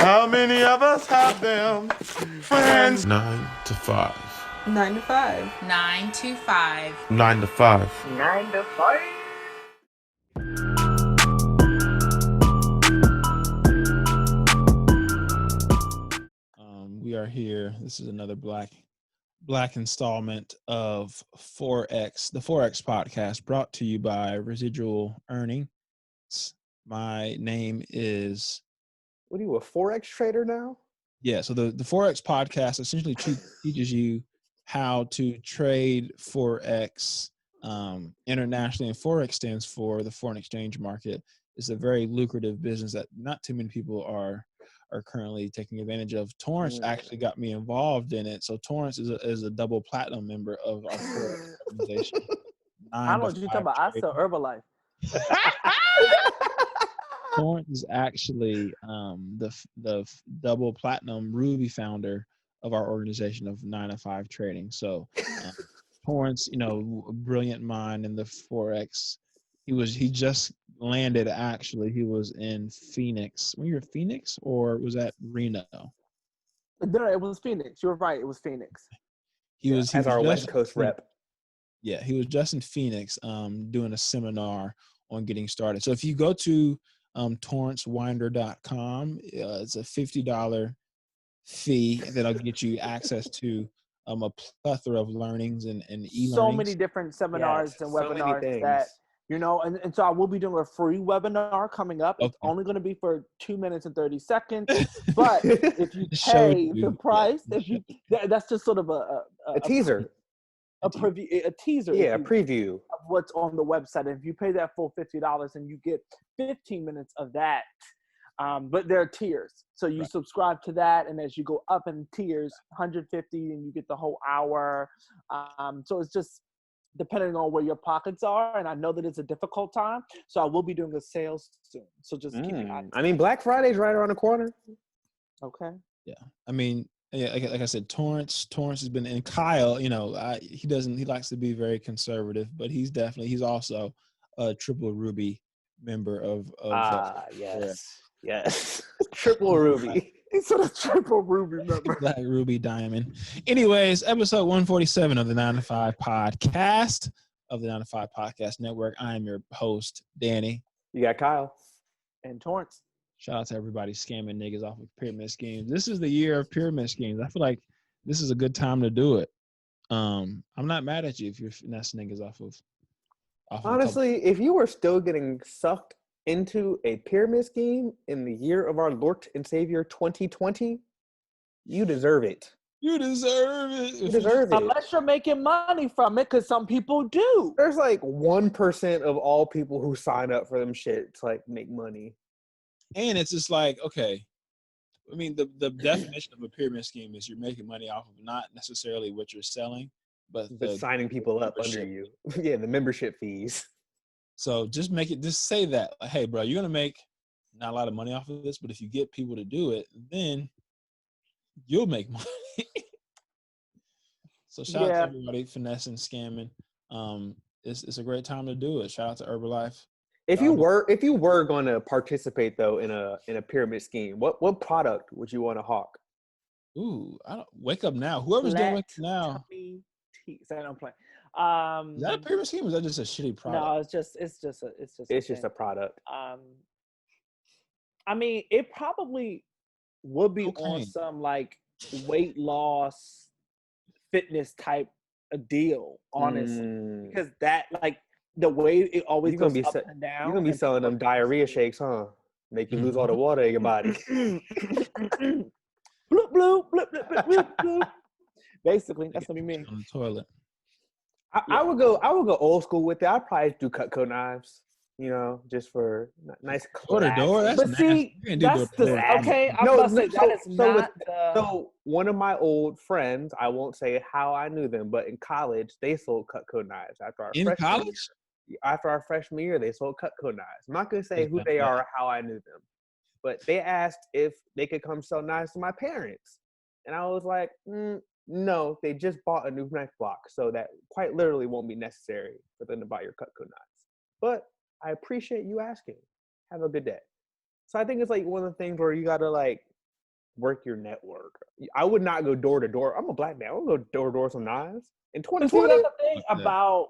How many of us have them friends? 9 to 5. 9 to 5. 9 to 5. 9 to 5. 9 to 5. We are here. This is another black installment of 4X, the 4X podcast, brought to you by Residual Earnings. My name is... What are you, a Forex trader now? Yeah, so the 4X podcast essentially teaches you how to trade Forex internationally, and Forex stands for the foreign exchange market. It's a very lucrative business that not too many people are currently taking advantage of. Torrance actually got me involved in it. So Torrance is a double platinum member of our Forex organization. I don't know what you're talking about. I sell Herbalife. Torrance is actually the double platinum Ruby founder of our organization of 9 to 5 trading. So Torrance, a brilliant mind in the Forex. He just landed, actually. He was in Phoenix. Were you in Phoenix or was that Reno? No, it was Phoenix. You were right. It was Phoenix. He was our West Coast rep. Yeah, he was just in Phoenix doing a seminar on getting started. So if you go to torrancewinder.com, it's a $50 fee that'll get you access to a plethora of learnings and e-learnings. So many different seminars and webinars that, and so I will be doing a free webinar coming up. It's only going to be for 2 minutes and 30 seconds. But if you pay the price, that's just sort of a teaser. A teaser. Yeah, a preview of what's on the website. And if you pay that full $50 and you get 15 minutes of that, but there are tiers. So you subscribe to that, and as you go up in tiers, 150, and you get the whole hour. So it's just depending on where your pockets are. And I know that it's a difficult time, so I will be doing a sale soon. So just keep an eye. I mean, Black Friday's right around the corner. Okay. Yeah. I mean, yeah, like I said, Torrance has been, and Kyle, he likes to be very conservative, but he's also a triple Ruby member of yes. Triple Ruby. He's a triple Ruby member. Black Ruby Diamond. Anyways, episode 147 of the 9 to 5 podcast of the 9 to 5 podcast network. I am your host, Danny. You got Kyle. And Torrance. Shout out to everybody scamming niggas off of pyramid schemes. This is the year of pyramid schemes. I feel like this is a good time to do it. I'm not mad at you if you're finessing niggas off of Honestly, if you were still getting sucked into a pyramid scheme in the year of our Lord and Savior 2020, you deserve it. You deserve it. You deserve it. Unless you're making money from it, because some people do. There's like 1% of all people who sign up for them shit to like make money. And it's just like, okay, I mean, the definition of a pyramid scheme is you're making money off of not necessarily what you're selling, but signing people up under you. Yeah, the membership fees. So just say that, like, hey, bro, you're going to make not a lot of money off of this, but if you get people to do it, then you'll make money. So shout out to everybody finessing, scamming. It's a great time to do it. Shout out to Herbalife. If you were going to participate though in a pyramid scheme, what product would you want to hawk? Ooh, I don't wake up now. Whoever's doing it now. So I don't play. Is that a pyramid scheme or is that just a shitty product? No, it's just a product. I mean, it probably would be on some like weight loss, fitness type of deal, honestly, because that like the way it always goes up and down. You're gonna be selling them diarrhea shakes, huh? Make you lose all the water in your body. Bloop, bloop, bloop, bloop, bloop, bloop, bloop. Basically, that's what we mean. On the toilet. I would go old school with it. I'd probably do Cutco knives, just for nice. Door to door. But see, that's okay. So one of my old friends, I won't say how I knew them, but in college they sold Cutco knives. After our freshman year, they sold Cutco knives. I'm not gonna say who they are or how I knew them, but they asked if they could come sell knives to my parents, and I was like, no, they just bought a new knife block, so that quite literally won't be necessary for them to buy your Cutco knives. But I appreciate you asking. Have a good day. So I think it's like one of the things where you gotta like work your network. I would not go door to door. I'm a black man. I would go door to door some knives. In But see, 2020, that's the thing about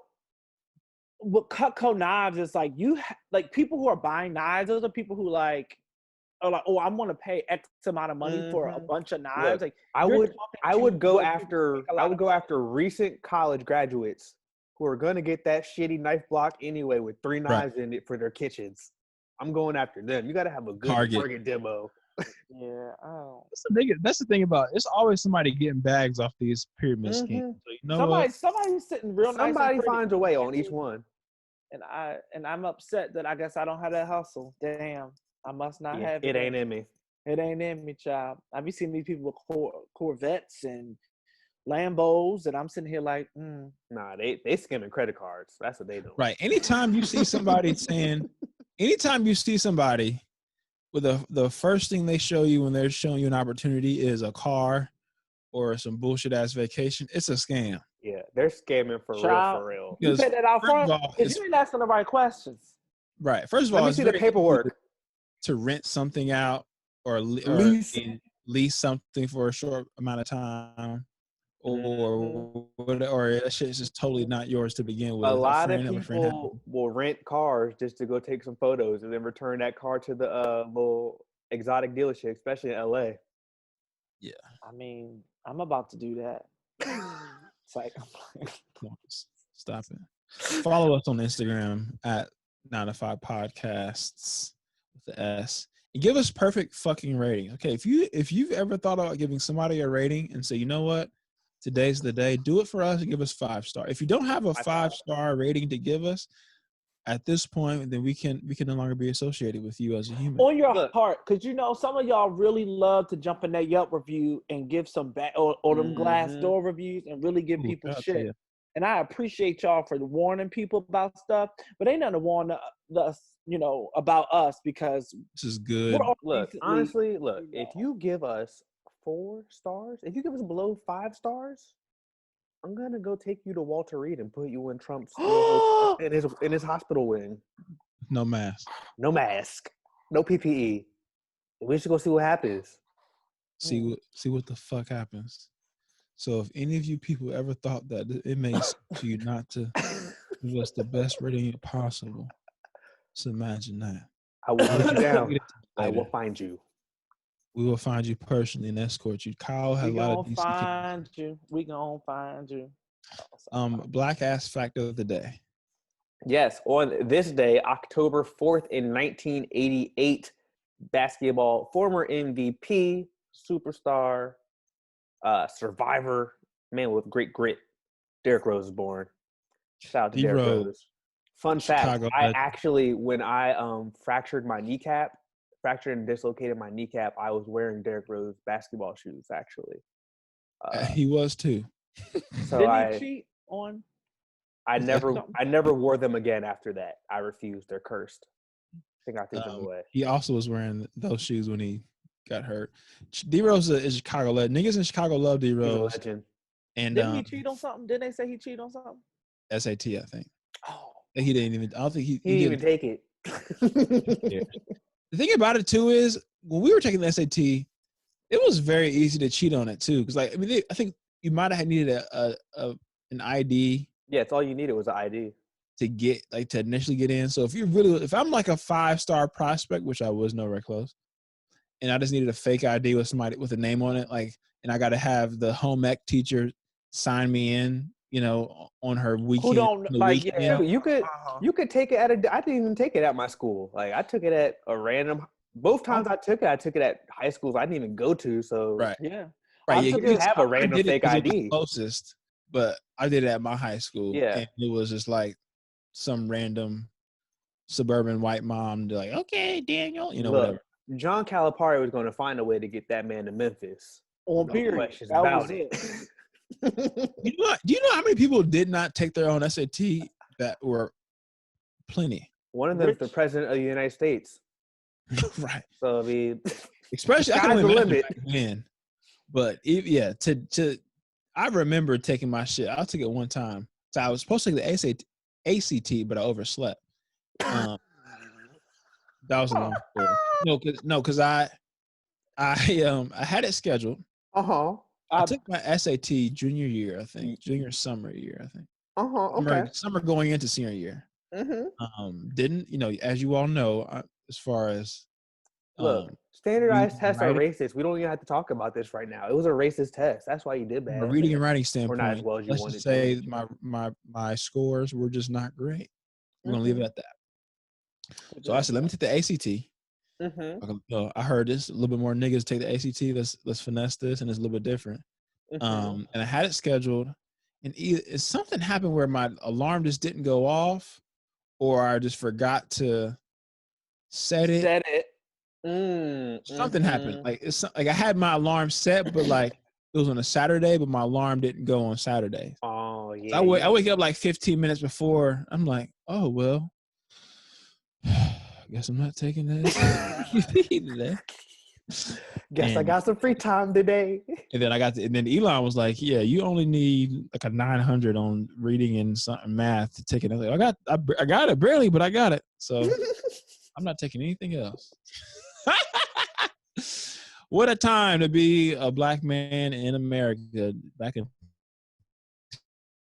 what Cutco knives is like. Like people who are buying knives. Those are people who like are like, oh, I'm going to pay X amount of money for a bunch of knives. Look, Like I would go after money. recent college graduates who are going to get that shitty knife block anyway with 3 knives in it for their kitchens. I'm going after them. You got to have a good target demo. Yeah, oh. That's the thing about it. It's always somebody getting bags off these pyramid schemes. So you know somebody's sitting real nice. Somebody finds a way on each one. And I'm upset that I guess I don't have that hustle. Damn, I must not have it. It ain't in me. It ain't in me, child. I be seeing these people with Corvettes and Lambos, and I'm sitting here like, Nah, they skimming credit cards. That's what they do. Right. Anytime you see somebody with the first thing they show you when they're showing you an opportunity is a car or some bullshit ass vacation, it's a scam. Yeah, they're scamming for real. You pay that out front because you ain't asking the right questions. Right. First of all, let me see the paperwork to rent something out or lease something for a short amount of time. Or that shit's just totally not yours to begin with. A lot of people will rent cars just to go take some photos and then return that car to the little exotic dealership, especially in LA. Yeah. I mean, I'm about to do that. It's like, stop it. Follow us on Instagram at 9 to 5 Podcasts with the S. And give us perfect fucking rating. Okay, if you've ever thought about giving somebody a rating and say, you know what? Today's the day. Do it for us and give us 5-star. If you don't have a 5-star rating to give us at this point, then we can no longer be associated with you as a human. On your heart, because some of y'all really love to jump in that Yelp review and give some or them Glassdoor reviews and really give people shit. Yeah. And I appreciate y'all for warning people about stuff, but ain't nothing to warn us, about us because this is good. Honestly, if you give us 4 stars, if you give us below 5 stars, I'm gonna go take you to Walter Reed and put you in Trump's in his hospital wing. No mask, no PPE. We should go see what happens. See what the fuck happens. So if any of you people ever thought that it makes to you not to give us the best rating possible, just imagine that. I will put you down. I will find you. We will find you personally and escort you. Kyle has a lot of decent We gonna find you. Black ass fact of the day. Yes, on this day, October 4th in 1988, basketball former MVP, superstar, survivor, man with great grit, Derrick Rose was born. Shout out to Derrick Rose. Fun fact, when I fractured and dislocated my kneecap, I was wearing Derrick Rose basketball shoes, actually. He was too. So Didn't he cheat on? I never wore them again after that. I refused. They're cursed. I think I threw them away. He also was wearing those shoes when he got hurt. D-Rose is Chicago legend. Niggas in Chicago love D-Rose. He's a legend. And didn't he cheat on something? Didn't they say he cheated on something? SAT, I think. Oh. He didn't even. I don't think he didn't even take it. Yeah. The thing about it too is when we were taking the SAT, it was very easy to cheat on it too. Because I think you might have needed an ID. Yeah, it's all you needed was an ID to initially get in. So if I'm like a 5-star prospect, which I was nowhere close, and I just needed a fake ID with somebody with a name on it, and I got to have the home ec teacher sign me in, on her weekend. You could take it I didn't even take it at my school. Like I took it at a random. Both times I took it at high schools I didn't even go to. So right, yeah, right. You didn't have a random fake ID. Closest, but I did it at my high school. Yeah, and it was just like some random suburban white mom. Like, okay, Daniel, whatever. John Calipari was going to find a way to get that man to Memphis. On period. Questions about it. Do you know how many people did not take their own SAT? That were plenty. One of them is the president of the United States. Right. So especially I can only imagine back then. But I remember taking my shit. I took it one time. So I was supposed to take the ACT, but I overslept. That was a long story. No, because I had it scheduled. I took my SAT junior year, I think, junior summer year, I think. Okay. Summer going into senior year. Didn't as you all know, as far as look, standardized reading and tests are writing, racist. We don't even have to talk about this right now. It was a racist test. That's why you did from a bad. reading and writing Or standpoint, not as well as you let's wanted just say to. my scores were just not great. We're gonna leave it at that. So I said, let me take the ACT. I heard this a little bit more niggas take the ACT. Let's finesse this, and it's a little bit different. And I had it scheduled, and either something happened where my alarm just didn't go off, or I just forgot to set it. Something happened. Like it's like I had my alarm set, but like it was on a Saturday, but my alarm didn't go on Saturday. Oh yeah. So I wake up like 15 minutes before. I'm like, oh well, I guess I'm not taking this today. Guess I got some free time today. And then and then Elon was like, yeah, you only need like a 900 on reading and something math to take it. I was like, I got it barely, but I got it. So I'm not taking anything else. What a time to be a black man in America back in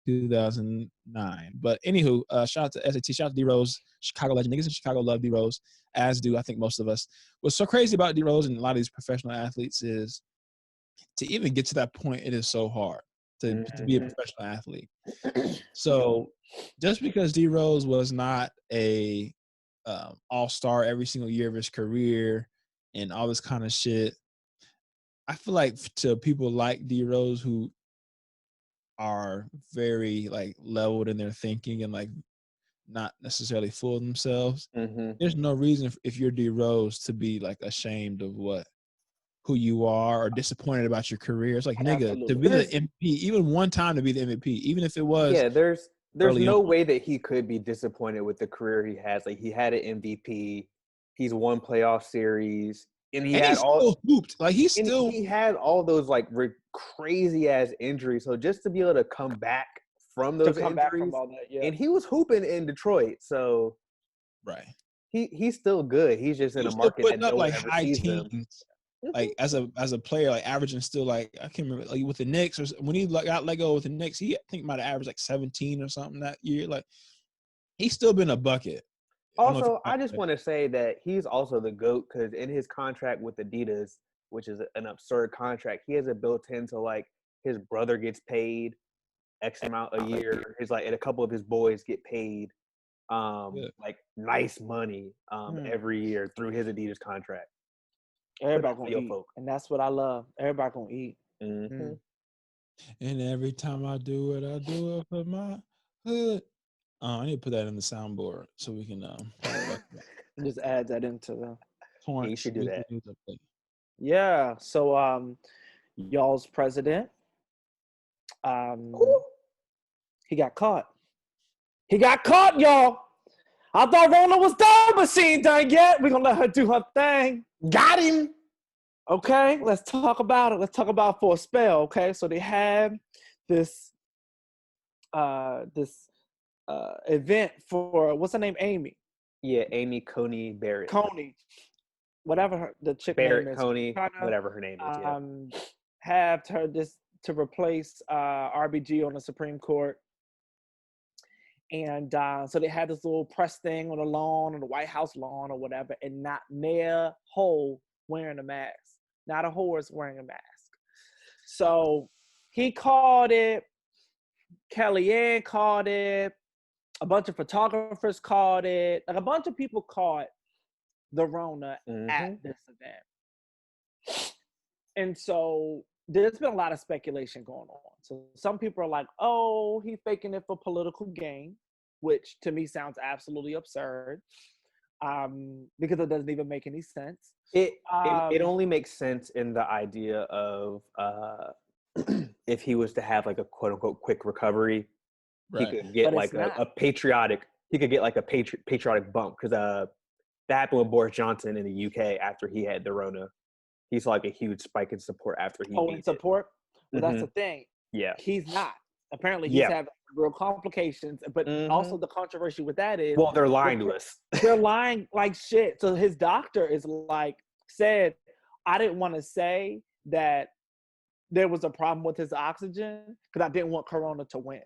2009. But anywho, shout out to SAT, shout out to D-Rose, Chicago legend. Niggas in Chicago love D-Rose, as do I think most of us. What's so crazy about D-Rose and a lot of these professional athletes is to even get to that point, it is so hard to be a professional athlete. So just because D-Rose was not a all-star every single year of his career and all this kind of shit, I feel like to people like D-Rose who are very like leveled in their thinking and like not necessarily full of themselves, there's no reason if you're D-Rose to be like ashamed of who you are or disappointed about your career. It's like, nigga, to be the MVP, even one time to be the MVP, even if it was there's no on. way that he could be disappointed with the career he has. Like, he had an MVP, he's won playoff series, and he had still hooped. Like he had all those like crazy ass injuries. So just to be able to come back from those injuries, and he was hooping in Detroit, so right, he's still good. He's just in a market that no one ever sees him. Like as a player, like averaging still like I can't remember like with the Knicks or when he got let go with the Knicks, he I think might have averaged like 17 or something that year. Like he's still been a bucket. Also, I just want to say that he's also the GOAT because in his contract with Adidas, which is an absurd contract, he has it built into like his brother gets paid X amount a year. And a couple of his boys get paid like nice money every year through his Adidas contract. Everybody gonna eat, and that's what I love. Everybody gonna eat. And every time I do it for my hood. I need to put that in the soundboard so we can just add that into the Torrance. You should do that. Yeah. So y'all's president, he got caught. He got caught, y'all. I thought Rona was done, but she ain't done yet. We're gonna let her do her thing. Got him. Okay, let's talk about it. Let's talk about it for a spell. Okay, so they had this event for what's her name? Amy. Yeah, Amy Coney Barrett. Coney, whatever the chick Barrett name is. Coney, whatever her name is. Yeah. Have her just to replace RBG on the Supreme Court, and so they had this little press thing on the lawn, on the White House lawn or whatever, and not Mayor Ho wearing a mask, not a horse wearing a mask. So he called it. Kellyanne called it. A bunch of photographers called it. Like a bunch of people caught the Rona at this event. And so there's been a lot of speculation going on. So some people are like, oh, he's faking it for political gain, which to me sounds absolutely absurd because it doesn't even make any sense. It only makes sense in the idea of if he was to have like a quote unquote quick recovery, he could get like a patriotic. He could get like a patriotic bump because that happened with Boris Johnson in the UK after he had the Rona. He saw like a huge spike in support after he. In support? Well, that's the thing. Yeah, he's not. Apparently, he's having real complications. But also the controversy with that is, well, they're lying to us. They're lying like shit. So his doctor is like said, I didn't want to say that there was a problem with his oxygen because I didn't want Corona to win.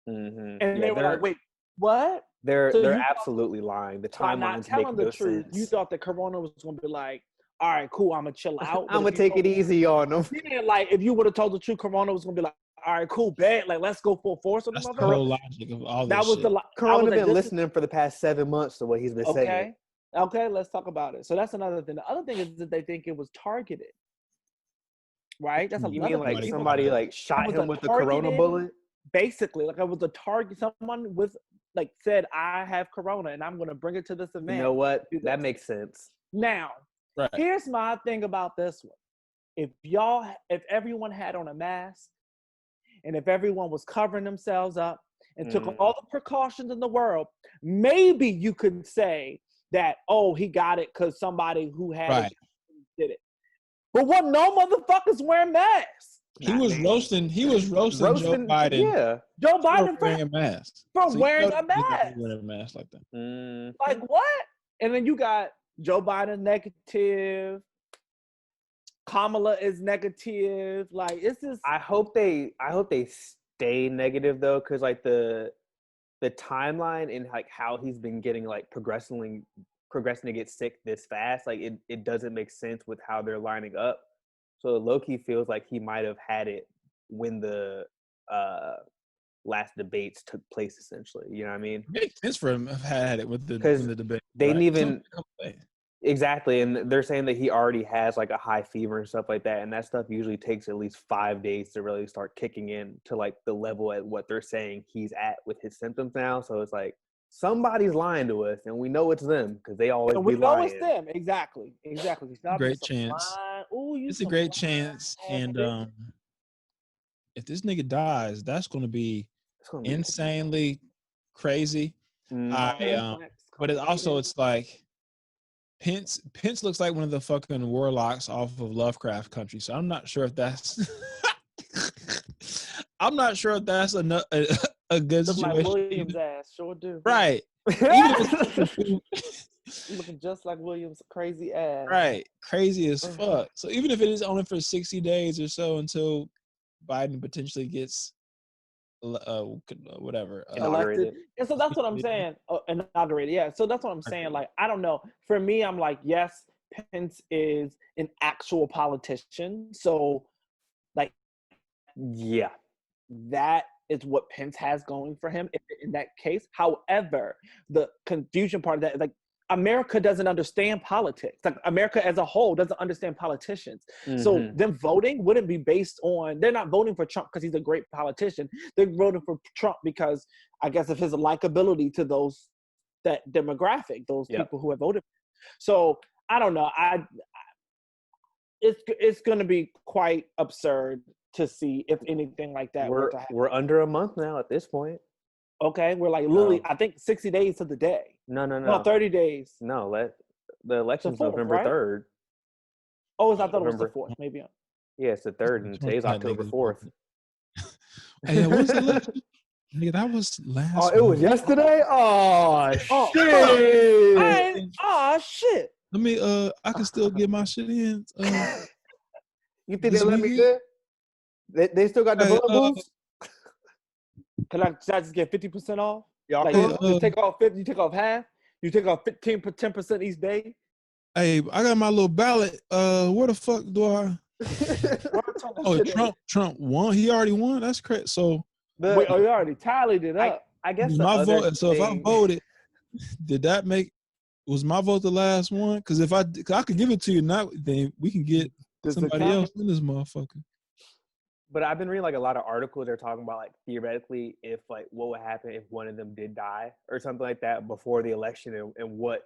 Mm-hmm. And Yeah, they were like, "Wait, what?" They're So you absolutely lying. The by not timelines telling make the no truth, you sense. thought that Corona was going to be like, "All right, cool, I'm gonna chill out." I'm gonna take it easy on them. Yeah, like if you would have told the truth, Corona was going to be like, "All right, cool, bet, like let's go full force on the That's the motherfucker." whole logic of all That this was shit. the I was Corona like, been this listening for the past 7 months to what he's been is, saying. okay. Okay, let's talk about it. So that's another thing. The other thing is that they think it was targeted. Right? That's You another mean thing. like People somebody think like it shot was him a with the Corona targeted- bullet? Basically, like I was a target. Someone with like said, "I have Corona, and I'm going to bring it to this event." You know what? Do That this. makes sense. Now, Right. here's my thing about this one. If everyone had on a mask, and if everyone was covering themselves up and took all the precautions in the world, maybe you could say that, oh, he got it because somebody who had it did it. But what? No motherfuckers wearing masks. He was roasting Joe Biden. Yeah. Joe For Biden wearing a mask. for So wearing you a know he mask. wearing a mask like that. Like what? And then you got Joe Biden negative. Kamala is negative. Like it's just. I hope they stay negative though, because like the timeline and like how he's been getting like progressing to get sick this fast, like it doesn't make sense with how they're lining up. So Loki feels like he might have had it when the last debates took place, essentially. You know what I mean? Makes sense for him to have had it with the debate. They didn't right? even exactly, and they're saying that he already has like a high fever and stuff like that, and that stuff usually takes at least 5 days to really start kicking in to like the level at what they're saying he's at with his symptoms now. So it's like somebody's lying to us, and we know it's them because they always We be know lying. it's them. Exactly. Great chance. It's a great chance, and if this nigga dies, that's going to be insanely crazy. But it's like Pence looks like one of the fucking warlocks off of Lovecraft Country. So I'm not sure if that's a good Look situation. like Williams' ass, sure do. Right. Looking just like Williams' crazy ass. Right. Crazy as fuck. So even if it is only for 60 days or so until Biden potentially gets whatever elected. And so that's what I'm saying. Inaugurated. Yeah. So that's what I'm saying. Like, I don't know. For me, I'm like, yes, Pence is an actual politician. So, like, yeah, that is what Pence has going for him in that case. However, the confusion part of that is like, America doesn't understand politics. Like America as a whole doesn't understand politicians. So them voting wouldn't be based on, they're not voting for Trump because he's a great politician. They're voting for Trump because I guess of his likability to those, that demographic, those people who have voted. So I don't know. It's going to be quite absurd to see if anything like that were to happen. We're under a month now at this point. Okay, we're like literally, I think 60 days to the day. No, 30 days. No, the election's the 4th, November 3rd. Oh, I thought it was the 4th. Maybe. Yeah, it's the 3rd, and today's October 4th. Hey, when's the election? Nigga, that was last. Oh, it was yesterday. Oh shit! Shit! Let me. I can still get my shit in. You think they let me good? They still got the voting booths? Can I just get 50% off? Y'all like, you take off 50, you take off half, you take off 10% each day. Hey, I got my little ballot. Where the fuck do I? Trump won. He already won. That's crazy. So wait, you already tallied it up. I guess my vote. So if I voted, was my vote the last one? Because if I could give it to you now, then we can get somebody else in this motherfucker. But I've been reading like a lot of articles. They're talking about like theoretically if like what would happen if one of them did die or something like that before the election and what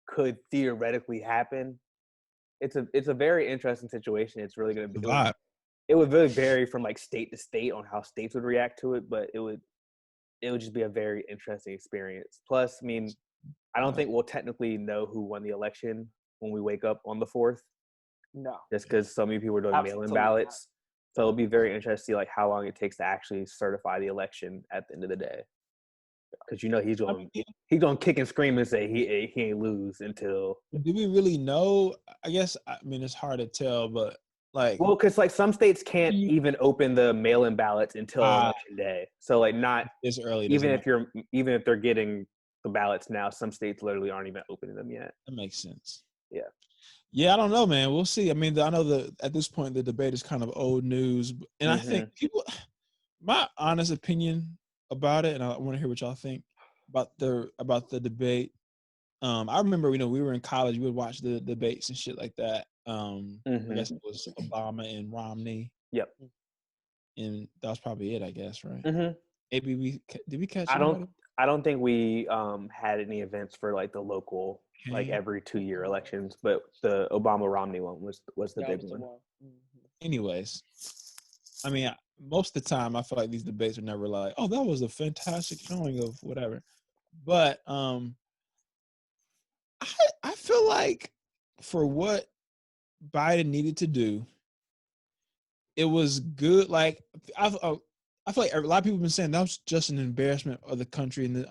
could theoretically happen. It's a very interesting situation. It's really going to be. It would really vary from like state to state on how states would react to it, but it would just be a very interesting experience. Plus, I mean, I don't think we'll technically know who won the election when we wake up on the 4th. No, just because so many people are doing mail-in ballots. So it'll be very interesting to see like how long it takes to actually certify the election at the end of the day. because he's gonna kick and scream and say he ain't lose until. Do we really know? I guess it's hard to tell, but well, because some states can't even open the mail-in ballots until election day, so not as early. Even if they're getting the ballots now, some states literally aren't even opening them yet. That makes sense. Yeah. Yeah, I don't know, man. We'll see. I know at this point the debate is kind of old news, and I think my honest opinion about it, and I want to hear what y'all think about the debate. I remember, we were in college, we would watch the debates and shit like that. I guess it was Obama and Romney. Yep. And that was probably it, I guess, right? Maybe did we catch? I don't think we had any events for the local. Every 2-year elections, but the Obama-Romney one was the big one. Anyways, most of the time I feel like these debates are never like, oh, that was a fantastic showing of whatever. But I feel like for what Biden needed to do, it was good. Like I feel like a lot of people have been saying that was just an embarrassment of the country, and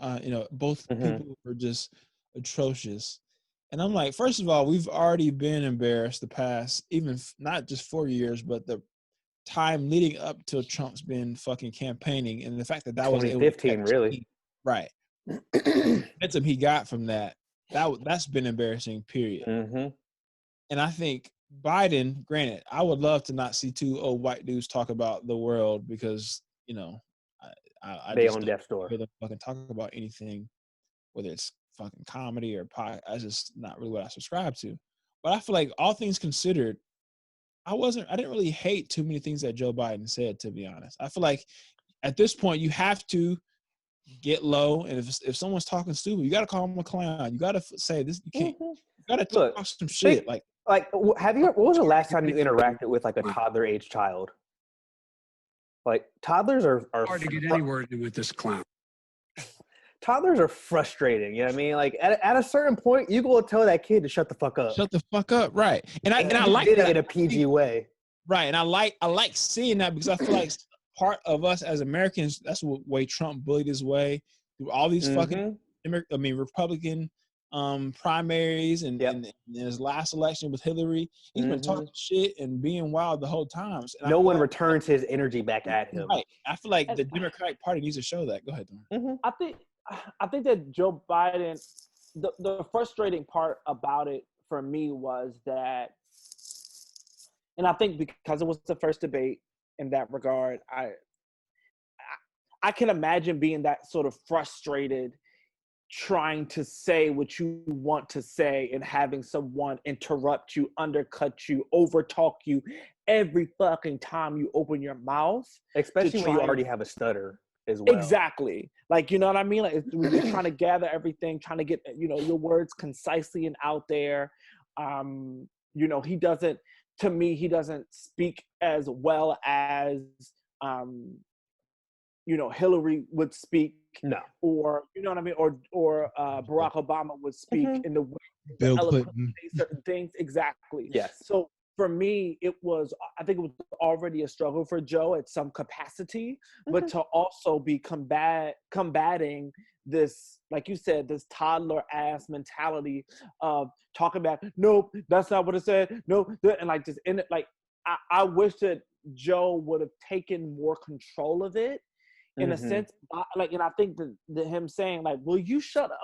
both people were just atrocious. And I'm like, first of all, we've already been embarrassed the past, even not just 4 years, but the time leading up to Trump's been fucking campaigning, and the fact that was 2015, really, right? Momentum he got from that's been embarrassing. Period. And I think Biden, granted, I would love to not see two old white dudes talk about the world because I they just on death's door. Hear them fucking talk about anything, whether it's fucking comedy or pie. That's just not really what I subscribe to. But I feel like all things considered, I didn't really hate too many things that Joe Biden said, to be honest. I feel like at this point you have to get low, and if someone's talking stupid, you got to call them a clown. You got to say this. You can't. You got to talk some shit. What was the last time you interacted with a toddler age child? Toddlers are hard to get anywhere with this clown. Toddlers are frustrating. You know what I mean? At a certain point, you go tell that kid to shut the fuck up. Shut the fuck up, right? And I like did that it in a PG way, right? And I like seeing that because I feel like part of us as Americans, that's the way Trump bullied his way through all these fucking Republican primaries and his last election with Hillary. He's been talking shit and being wild the whole time. And no one returns his energy back at him. Right. I feel like the Democratic Party needs to show that. Go ahead, Don. I think that Joe Biden, the frustrating part about it for me was that, and I think because it was the first debate in that regard, I can imagine being that sort of frustrated, trying to say what you want to say and having someone interrupt you, undercut you, overtalk you every fucking time you open your mouth. Especially when you already have a stutter as well. Exactly. You know what I mean? When you're trying to gather everything, trying to get, your words concisely and out there. He doesn't speak as well as, Hillary would speak. No. Or, you know what I mean? Or Barack Obama would speak in the way Bill Clinton say certain things. Exactly. Yes. So for me, I think it was already a struggle for Joe at some capacity, but to also be combating this, like you said, this toddler ass mentality of talking about, nope, that's not what it said. No, and just in it, I wish that Joe would have taken more control of it in a sense, and I think that him saying will you shut up,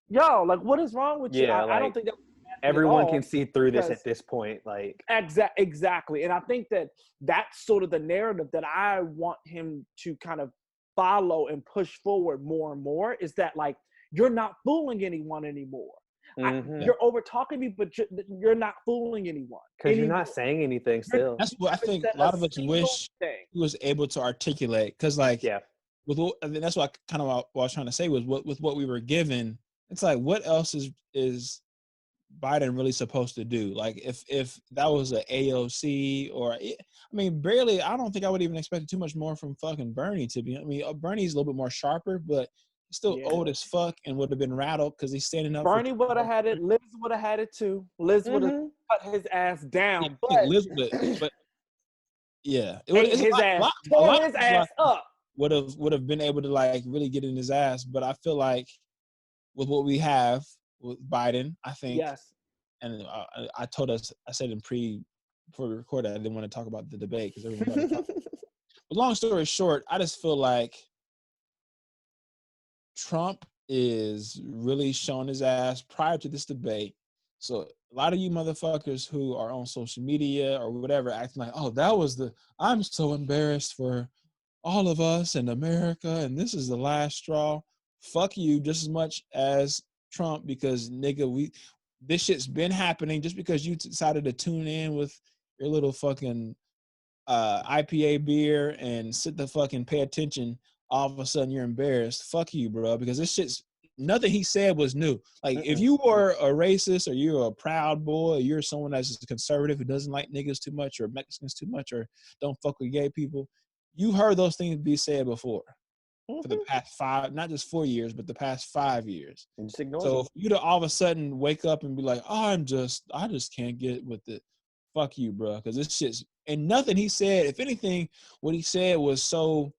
what is wrong with you? I don't think that everyone can see through this at this point. Exactly. And I think that that's sort of the narrative that I want him to kind of follow and push forward more and more, is that you're not fooling anyone anymore. You're over talking me, but you're not fooling anyone. Because you're not saying anything still. That's what I think a lot of us wish he was able to articulate. Because that's what I was trying to say was with what we were given, it's what else is Biden really supposed to do? If that was an AOC or barely, I don't think I would even expect too much more from fucking Bernie to be. Bernie's a little bit more sharper, but he's still old as fuck and would have been rattled because he's standing up. Bernie would have had it. Liz would have had it too. Liz would have cut his ass down. Liz would, but yeah, his ass up. would have been able to like really get in his ass. But I feel like with what we have with Biden, I think, Yes. and I said before we recorded, I didn't want to talk about the debate because everyone got to talk. But long story short, I just feel like Trump is really showing his ass prior to this debate. So a lot of you motherfuckers who are on social media or whatever acting like, oh, I'm so embarrassed for all of us in America and this is the last straw. Fuck you just as much as Trump, because nigga, this shit's been happening. Just because you decided to tune in with your little fucking IPA beer and sit the fucking pay attention, all of a sudden you're embarrassed. Fuck you, bro, because this shit's nothing he said was new. Like if you were a racist or you're a proud boy or you're someone that's a conservative who doesn't like niggas too much or Mexicans too much or don't fuck with gay people, you heard those things be said before for the past 5, not just 4 years, but the past 5 years. And just ignore So them. for you to all of a sudden wake up and be like, oh, I just can't get with it. Fuck you, bro, because this shit's, and nothing he said, if anything, what he said was so,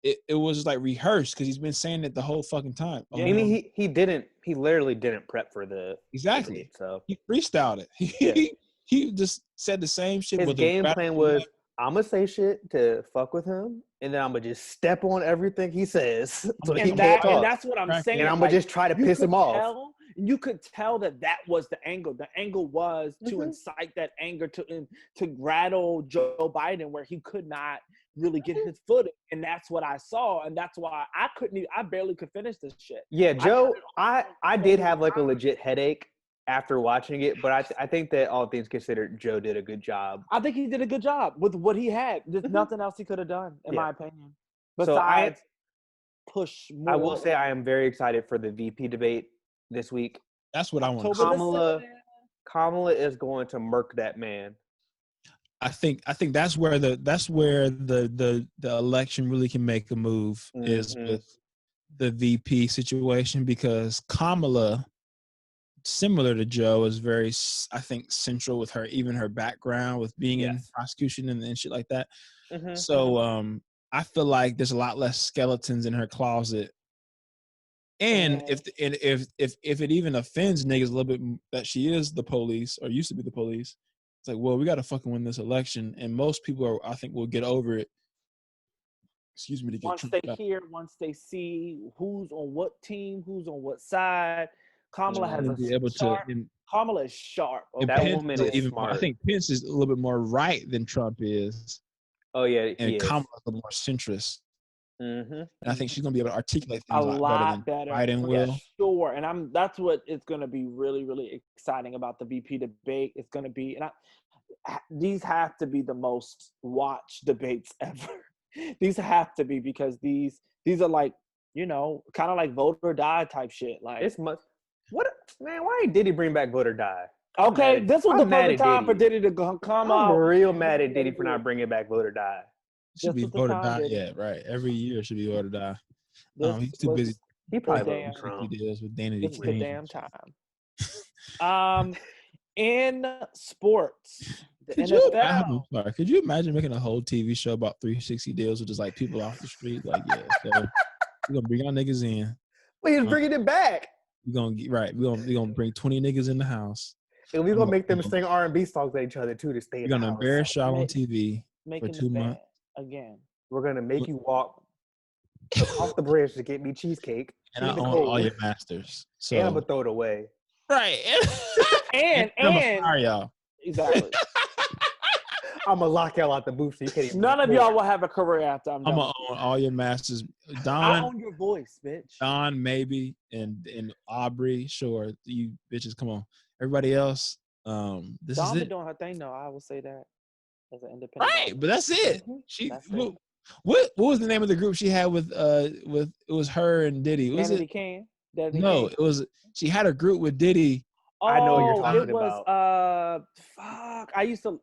it was like rehearsed because he's been saying it the whole fucking time. Yeah, I mean, he literally didn't prep for the exactly. debate, so He freestyled it. He just said the same shit. His game plan was, I'm gonna say shit to fuck with him, and then I'm gonna just step on everything he says, so he can't talk. And that's what I'm saying. And I'm gonna just try to piss him off. You could tell that was the angle. The angle was to incite that anger to rattle Joe Biden, where he could not really get his footing, and that's what I saw, and that's why I barely could finish this shit. Yeah, Joe, I did have like a legit headache after watching it, but I think that all things considered, Joe did a good job. I think he did a good job with what he had. There's nothing else he could have done, in my opinion. Besides push more. I will say I am very excited for the VP debate this week. That's what I want to see. Kamala is going to murk that man. I think that's where the election really can make a move is with the VP situation, because Kamala, similar to Joe, is very, I think, central with her, even her background with being in prosecution and shit like that. So I feel like there's a lot less skeletons in her closet. And if it even offends niggas a little bit that she is the police or used to be the police, it's like, well, we got to fucking win this election. And most people I think will get over it. Excuse me. Once they hear, once they see who's on what team, who's on what side. Kamala Kamala is sharp. That woman is smart. I think Pence is a little bit more right than Trump is. Oh yeah, and Kamala's a little more centrist. And I think she's gonna be able to articulate things a lot better than Biden will. Sure, and that's what it's gonna be really, really exciting about the VP debate. It's gonna be, and these have to be the most watched debates ever. These have to be, because these are like, kind of like vote or die type shit. Like it's much. What man? Why did he bring back vote or die? Okay, this was the perfect time for Diddy to come out. I'm real mad at Diddy for not bringing back vote or die. Should be vote or die. Yeah, right. Every year should be vote or die. He's too busy. He probably voted Trump. Deals with Danny. It's the damn time. In sports, the NFL. Could you imagine making a whole TV show about 360 deals with just like people off the street? Like, yeah, so we're gonna bring our niggas in. Well, he's bringing it back. We're gonna bring 20 niggas in the house. And we're gonna make them sing R&B songs at each other too to stay in the house. We're gonna embarrass y'all on TV for 2 months. Again. We're gonna make you walk across the bridge to get me cheesecake. And I own all your masters. So and I'm gonna throw it away. Right. and sorry, y'all. Exactly. I'm gonna lock y'all out the booth so you can't even. None of y'all will have a career after I'm done. I'm gonna own all your masters. Don, I own your voice, bitch. Don, maybe, and Aubrey, sure. You bitches, come on. Everybody else, this Don is it. doing her thing, though. I will say that as an independent. Right, but that's it. That's it. What was the name of the group she had with it was her and Diddy? Was Danny it? King? No, it was. She had a group with Diddy. Oh, I know what you're talking about. Fuck. I used to.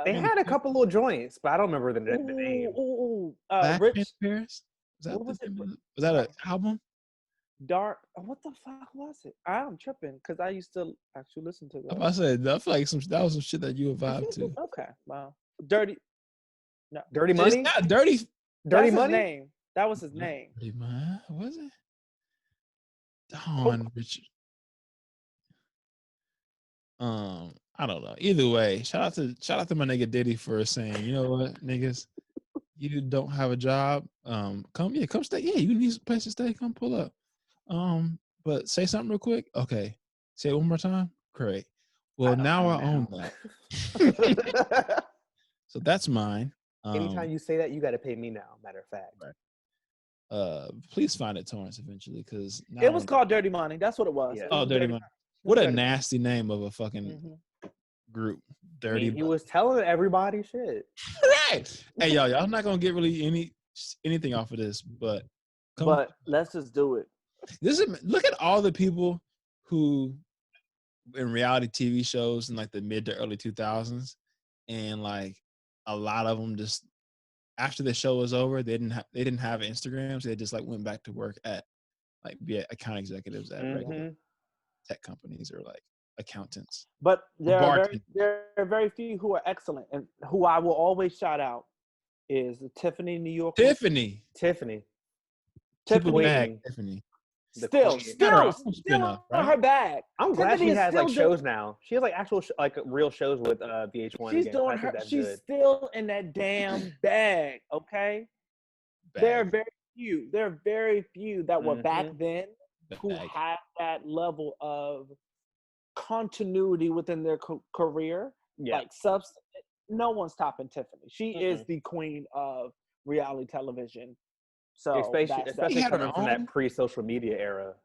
They had a couple little joints, but I don't remember the name. Black Rich Paris? Was that an album? Dark. What the fuck was it? I'm tripping because I used to actually listen to that. I feel like that was some shit that you would vibe to. Okay, wow. Dirty. No. Dirty Money? It's not dirty. Dirty That's Money? his name. That was his name. Was it? Don Richard. I don't know. Either way, shout out to my nigga Diddy for saying, you know what, niggas, you don't have a job. Come stay. Yeah, you need a place to stay. Come pull up. But say something real quick. Okay, say it one more time. Great. Well, now I own that. So that's mine. Anytime you say that, you got to pay me now. Matter of fact. Right. Please find it, Torrance, eventually, because It was called Dirty Money. That's what it was. Yeah. It Oh, was Dirty Money. What a Dirty nasty name of a fucking Mhm. group. I Dirty. mean, he was telling everybody shit. Right. Hey, y'all not gonna get really anything off of this, but let's just do it. Look at all the people who in reality TV shows in like the mid to early 2000s, and like a lot of them just after the show was over, they didn't have Instagrams. They just like went back to work at like be account executives at regular tech companies or like accountants. But there are very few who are excellent, and who I will always shout out is Tiffany New York. Tiffany. People bag Tiffany. Still on her bag. I'm glad she has like shows now. She has like actual like real shows with VH1. She's again. doing her. She's still in that damn bag. Okay. There are very few. There are very few that were back then who had that level of continuity within their career. Yeah. Like substance. No one's topping Tiffany. She is the queen of reality television. So especially coming from that pre-social media era.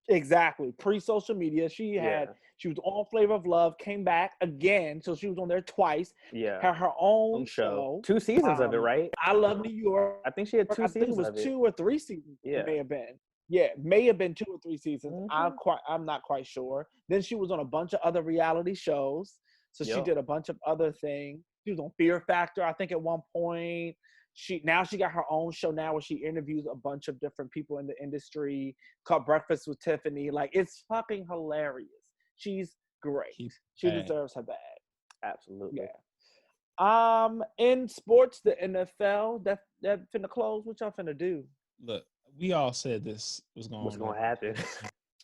Exactly. Pre-social media. She was on Flavor of Love, came back again. So she was on there twice. Yeah. Had her own show. 2 seasons of it, right? I Love New York. I think she had 2 seasons. I think it was 2 or 3 seasons. Yeah. It may have been. Yeah, may have been 2 or 3 seasons. I'm not quite sure. Then she was on a bunch of other reality shows. So she did a bunch of other things. She was on Fear Factor, I think, at one point. She got her own show now where she interviews a bunch of different people in the industry, called Breakfast with Tiffany. Like, it's fucking hilarious. She's great. She deserves her bag. Absolutely. Yeah. In sports, the NFL, that finna close. What y'all finna do? Look, we all said this was gonna happen.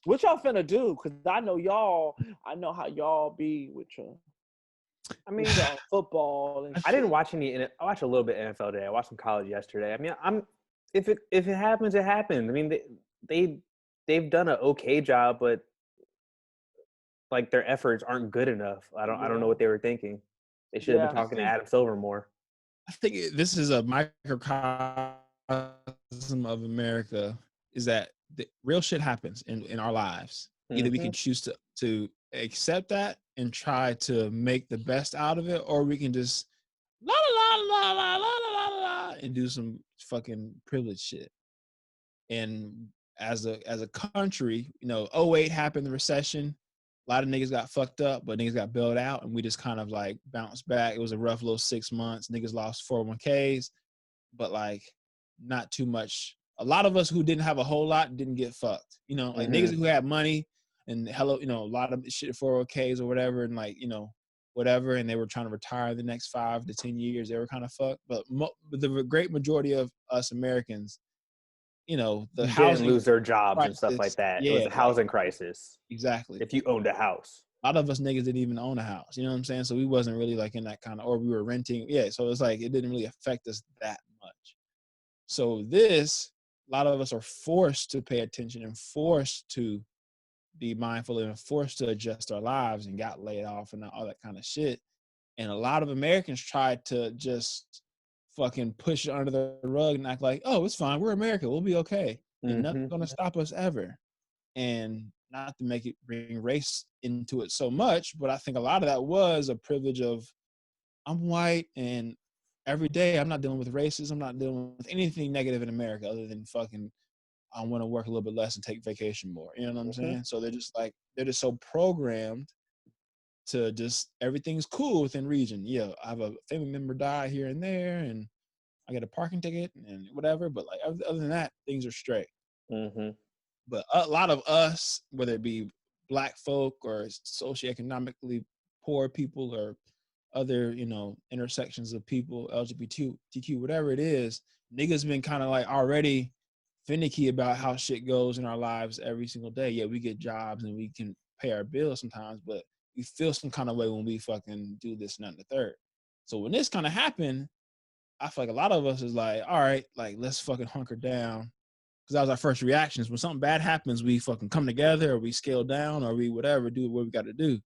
What y'all finna do? Because I know how y'all be with your I mean, football. And I didn't watch any. I watched a little bit of NFL today. I watched some college yesterday. I mean, if it happens, it happens. I mean, they've done an okay job, but like their efforts aren't good enough. I don't know what they were thinking. They should have been talking to Adam Silver more. I think this is a microcosm of America. Is that the real shit happens in our lives. Either we can choose to accept that and try to make the best out of it, or we can just la la la la la la la la and do some fucking privileged shit. And as a country, 2008 happened, the recession. A lot of niggas got fucked up, but niggas got bailed out, and we just kind of like bounced back. It was a rough little 6 months. Niggas lost 401ks, but like not too much. A lot of us who didn't have a whole lot didn't get fucked. Like niggas who had money and a lot of shit 401ks or whatever, and like, whatever, and they were trying to retire the next 5 to 10 years, they were kind of fucked. But the great majority of us Americans, the housing, lose their jobs crisis, and stuff like that. Yeah, it was a housing crisis. Exactly. If you owned a house. A lot of us niggas didn't even own a house. You know what I'm saying? So we wasn't really like in that kind of, or we were renting. Yeah. So it's like, it didn't really affect us that much. So a lot of us are forced to pay attention and forced to be mindful and forced to adjust our lives and got laid off and all that kind of shit. And a lot of Americans tried to just fucking push it under the rug and act like, oh, it's fine. We're America. We'll be okay. And nothing's going to stop us ever. And not to bring race into it so much, but I think a lot of that was a privilege of, I'm white and every day I'm not dealing with racism. I'm not dealing with anything negative in America other than fucking, I want to work a little bit less and take vacation more. You know what I'm saying? So they're just so programmed to just, everything's cool within region. Yeah, I have a family member die here and there and I get a parking ticket and whatever. But like, other than that, things are straight. But a lot of us, whether it be Black folk or socioeconomically poor people or other, you know, intersections of people, LGBTQ, whatever it is, niggas been kind of like already finicky about how shit goes in our lives every single day. Yeah, we get jobs and we can pay our bills sometimes, but we feel some kind of way when we fucking do this and that and the third. So when this kind of happened, I feel like a lot of us is like, all right, like let's fucking hunker down. Because that was our first reactions. When something bad happens, we fucking come together or we scale down or we whatever, do what we got to do.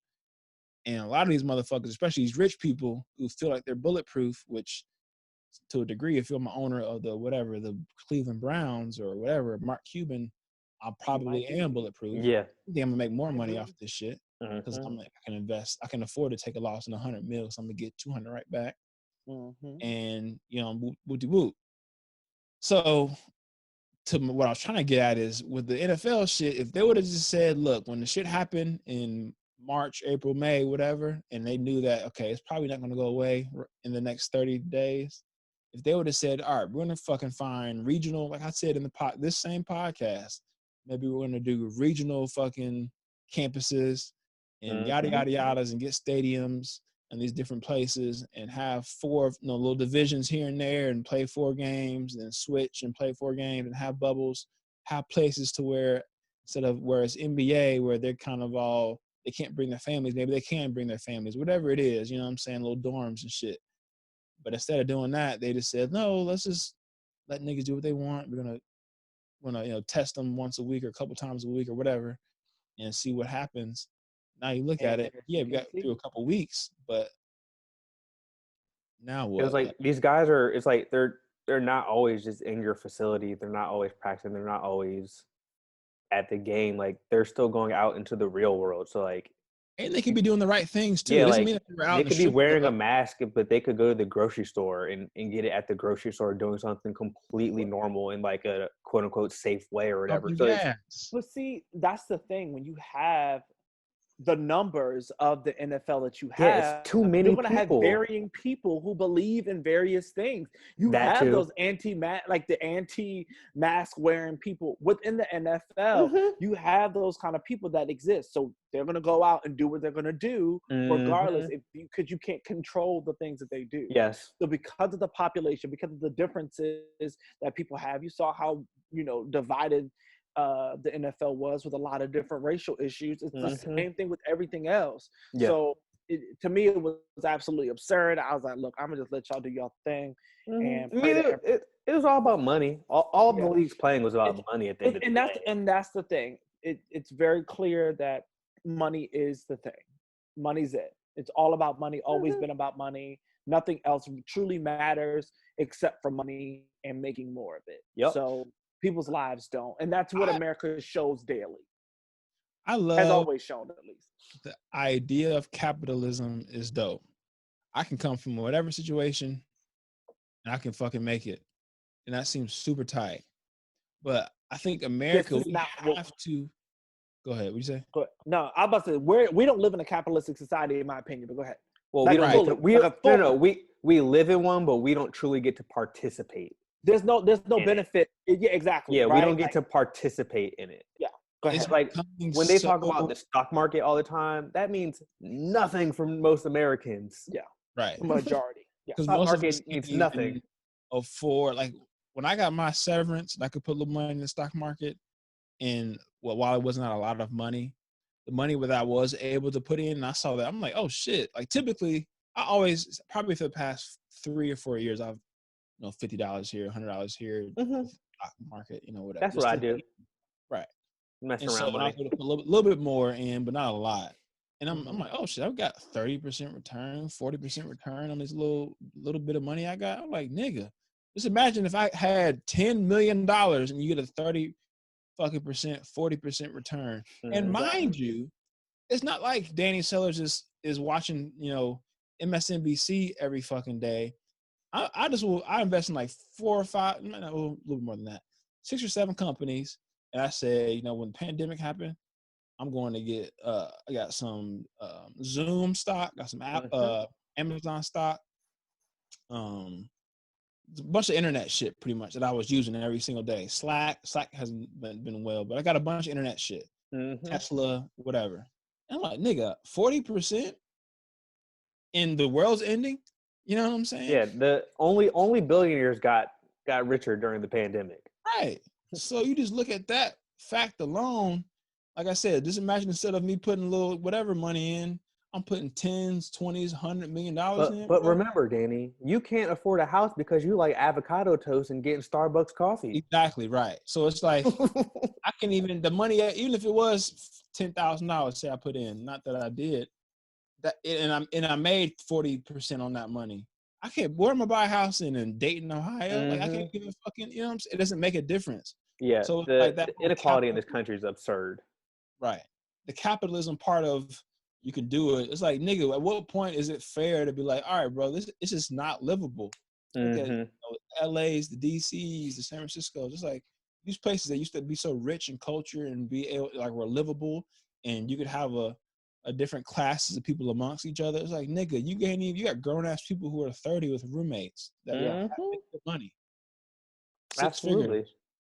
And a lot of these motherfuckers, especially these rich people who feel like they're bulletproof, which to a degree, if you're my owner of the whatever, the Cleveland Browns or whatever, Mark Cuban, I probably am bulletproof. Yeah. I think I'm gonna make more money off this shit because Mhm. I'm like, I can invest. I can afford to take a loss in 100 mil, so I'm gonna get 200 right back. And you know, whoop. So what I was trying to get at is with the NFL shit, if they would have just said, look, when the shit happened in March, April, May, whatever, and they knew that, okay, it's probably not going to go away in the next 30 days. If they would have said, all right, we're going to fucking find regional, like I said in this same podcast, maybe we're going to do regional fucking campuses and yada, yada, yadas and get stadiums and these different places and have 4, you know, little divisions here and there and play 4 games and then switch and play 4 games and have bubbles, have places to where instead of where it's NBA where they're kind of all, they can't bring their families, maybe they can bring their families, whatever it is, you know what I'm saying, little dorms and shit. But instead of doing that, they just said, no, let's just let niggas do what they want. We're gonna you know, test them once a week or a couple times a week or whatever and see what happens. Now you look at it, yeah, we got through a couple weeks, but now what? It was like these guys are. It's like they're not always just in your facility. They're not always practicing. They're not always at the game. Like they're still going out into the real world. So like, and they could be doing the right things too. yeah, It doesn't like mean that they're out they in the could be strip wearing club. a mask, but they could go to the grocery store and get it at the grocery store, doing something completely normal in like a quote unquote safe way or whatever. So it's, But see, that's the thing. When you have the numbers of the NFL that you have, yeah, it's too many you're going to have people. varying people who believe in various things. You That have too. those anti-mask wearing people within the NFL. You have those kind of people that exist. So they're going to go out and do what they're going to do, regardless, because you can't control the things that they do. Yes. So because of the population, because of the differences that people have, you saw how, you know, divided the NFL was with a lot of different racial issues. It's the same thing with everything else. Yeah. So to me, it was absolutely absurd. I was like, look, I'm gonna just let y'all do y'all thing. And I mean, it was all about money. All the leagues playing was about money at the end of the day. And that's the thing. It's very clear that money is the thing. Money's it. It's all about money. Always been about money. Nothing else truly matters except for money and making more of it. Yep. So people's lives don't, and that's what America shows daily. Has always shown, at least. The idea of capitalism is dope. I can come from whatever situation and I can fucking make it, and that seems super tight. But I think America, we have to. Go ahead. What you say? Go ahead. No, I'm about to say we don't live in a capitalistic society, in my opinion. But go ahead. Well, like we don't. We live in one, but we don't truly get to participate. There's no benefit. Yeah, exactly. Yeah, right? We don't get to participate in it. Yeah, go ahead. It's like when they talk about the stock market all the time, that means nothing for most Americans. Yeah, right. Majority. Yeah, because stock most market of us means nothing. Afford, like when I got my severance, and I could put a little money in the stock market, and while it wasn't a lot of money, the money that I was able to put in, and I saw that, I'm like, oh shit! Like typically, I always probably for the past 3 or 4 years, I've $50 here, $100 here, stock market, whatever. That's what I do. Right. Messing and around. So I put a little bit more in, but not a lot. And I'm like, oh shit, I've got 30% return, 40% return on this little bit of money I got. I'm like, nigga, just imagine if I had $10 million and you get a 30% 40% return. And mind you, it's not like Danny Sellers is watching, MSNBC every fucking day. I invest in like 4 or 5, a little more than that, 6 or 7 companies. And I said, when the pandemic happened, I'm going to get, I got some Zoom stock, got some Amazon stock, a bunch of internet shit pretty much that I was using every single day. Slack hasn't been well, but I got a bunch of internet shit, Tesla, whatever. And I'm like, nigga, 40% and the world's ending. You know what I'm saying? Yeah, the only billionaires got richer during the pandemic. Right. So you just look at that fact alone. Like I said, just imagine instead of me putting a little whatever money in, I'm putting tens, 20s, $100 million in. But remember, Danny, you can't afford a house because you like avocado toast and getting Starbucks coffee. Exactly right. So it's like I can even the money, even if it was $10,000, say I put in, not that I did, and I made 40% on that money. I can't. Where am I buy a house in Dayton, Ohio? Like I can't give a fucking. You know what I'm saying? It doesn't make a difference. Yeah. So the, like that the inequality in this country is absurd. Right. The capitalism part of you can do it. It's like, nigga, at what point is it fair to be like, all right, bro, this it's just not livable. Look at, LA's, the DC's, the San Francisco, just like these places that used to be so rich in culture and be able, like, were livable, and you could have a different classes of people amongst each other. It's like, nigga, you got grown ass people who are 30 with roommates that have good money. Absolutely.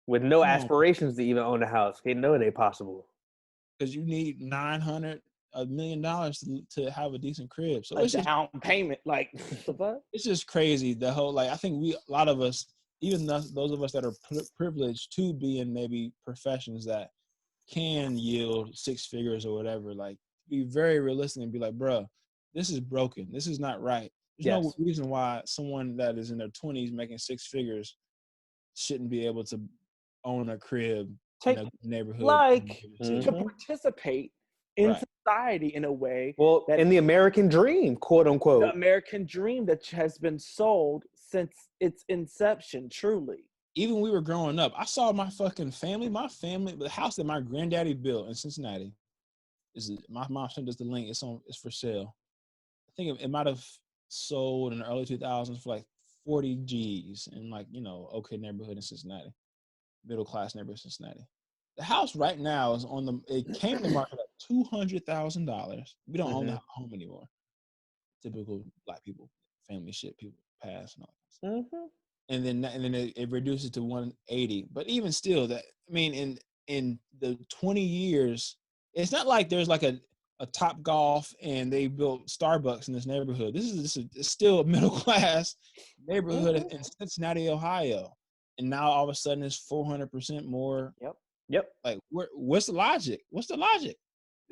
With no aspirations to even own a house. They know it ain't possible. Because you need $900 $1 million to have a decent crib. So it's down payment, like it's just crazy. The whole, like, I think a lot of us, even those of us that are privileged to be in maybe professions that can yield six figures or whatever, like, be very realistic and be like, bro, this is broken. This is not right. There's no reason why someone that is in their 20s making six figures shouldn't be able to own a crib in a neighborhood. Like, to participate in society in a way. Well, in the American dream, quote unquote. The American dream that has been sold since its inception, truly. Even when we were growing up, I saw my family, the house that my granddaddy built in Cincinnati. My mom sent us the link. It's for sale. I think it might have sold in the early 2000s for like 40 G's in, like, okay neighborhood in Cincinnati, middle class neighborhood in Cincinnati. The house right now is it came to the market at $200,000. We don't own that home anymore. Typical black people, family shit, people pass and all that. And then it reduces to 180. But even still, in the 20 years, it's not like there's like a Top Golf and they built Starbucks in this neighborhood. This is still a middle class neighborhood in Cincinnati, Ohio. And now all of a sudden it's 400% more. Yep. Like, what's the logic? There's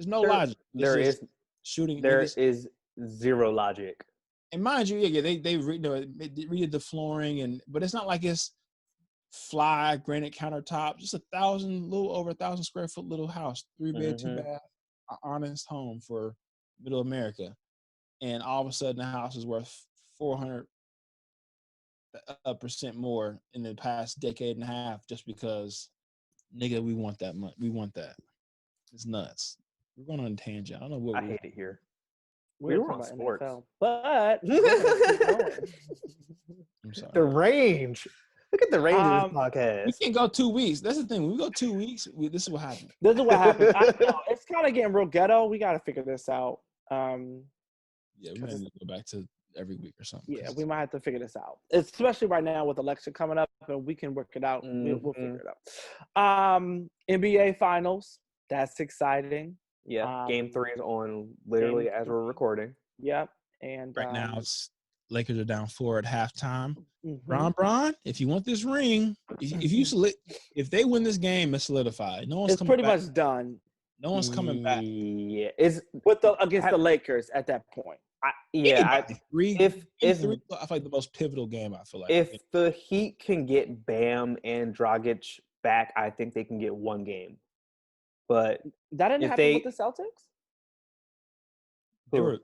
no logic. There is zero logic. And mind you, they redid the flooring, but it's not like it's fly granite countertops. Just little over 1,000 square foot little house, 3-bed, 2-bath, an honest home for middle America. And all of a sudden the house is worth 400% more in the past decade and a half just because, nigga, we want that money. We want that. It's nuts. We're going on a tangent. I don't know what I hate it here. We were on sports. NFL, but I'm sorry. The range. Look at the range of this podcast. We can't go 2 weeks. That's the thing. When we go 2 weeks, this is what happens. I know. It's kind of getting real ghetto. We got to figure this out. Yeah, we might need to go back to every week or something. Yeah, we might have to figure this out, especially right now with election coming up, and we can work it out. We'll figure it out. NBA Finals. That's exciting. Yeah, Game 3 is on literally as we're recording. Yep, and right now it's Lakers are down 4 at halftime. Bron, if you want this ring, if they win this game, it's solidified. It's pretty much done. No one's coming back. Yeah, it's against the Lakers at that point. I feel like the most pivotal game. I feel like if the Heat can get Bam and Dragic back, I think they can get one game. But that didn't happen with the Celtics. Were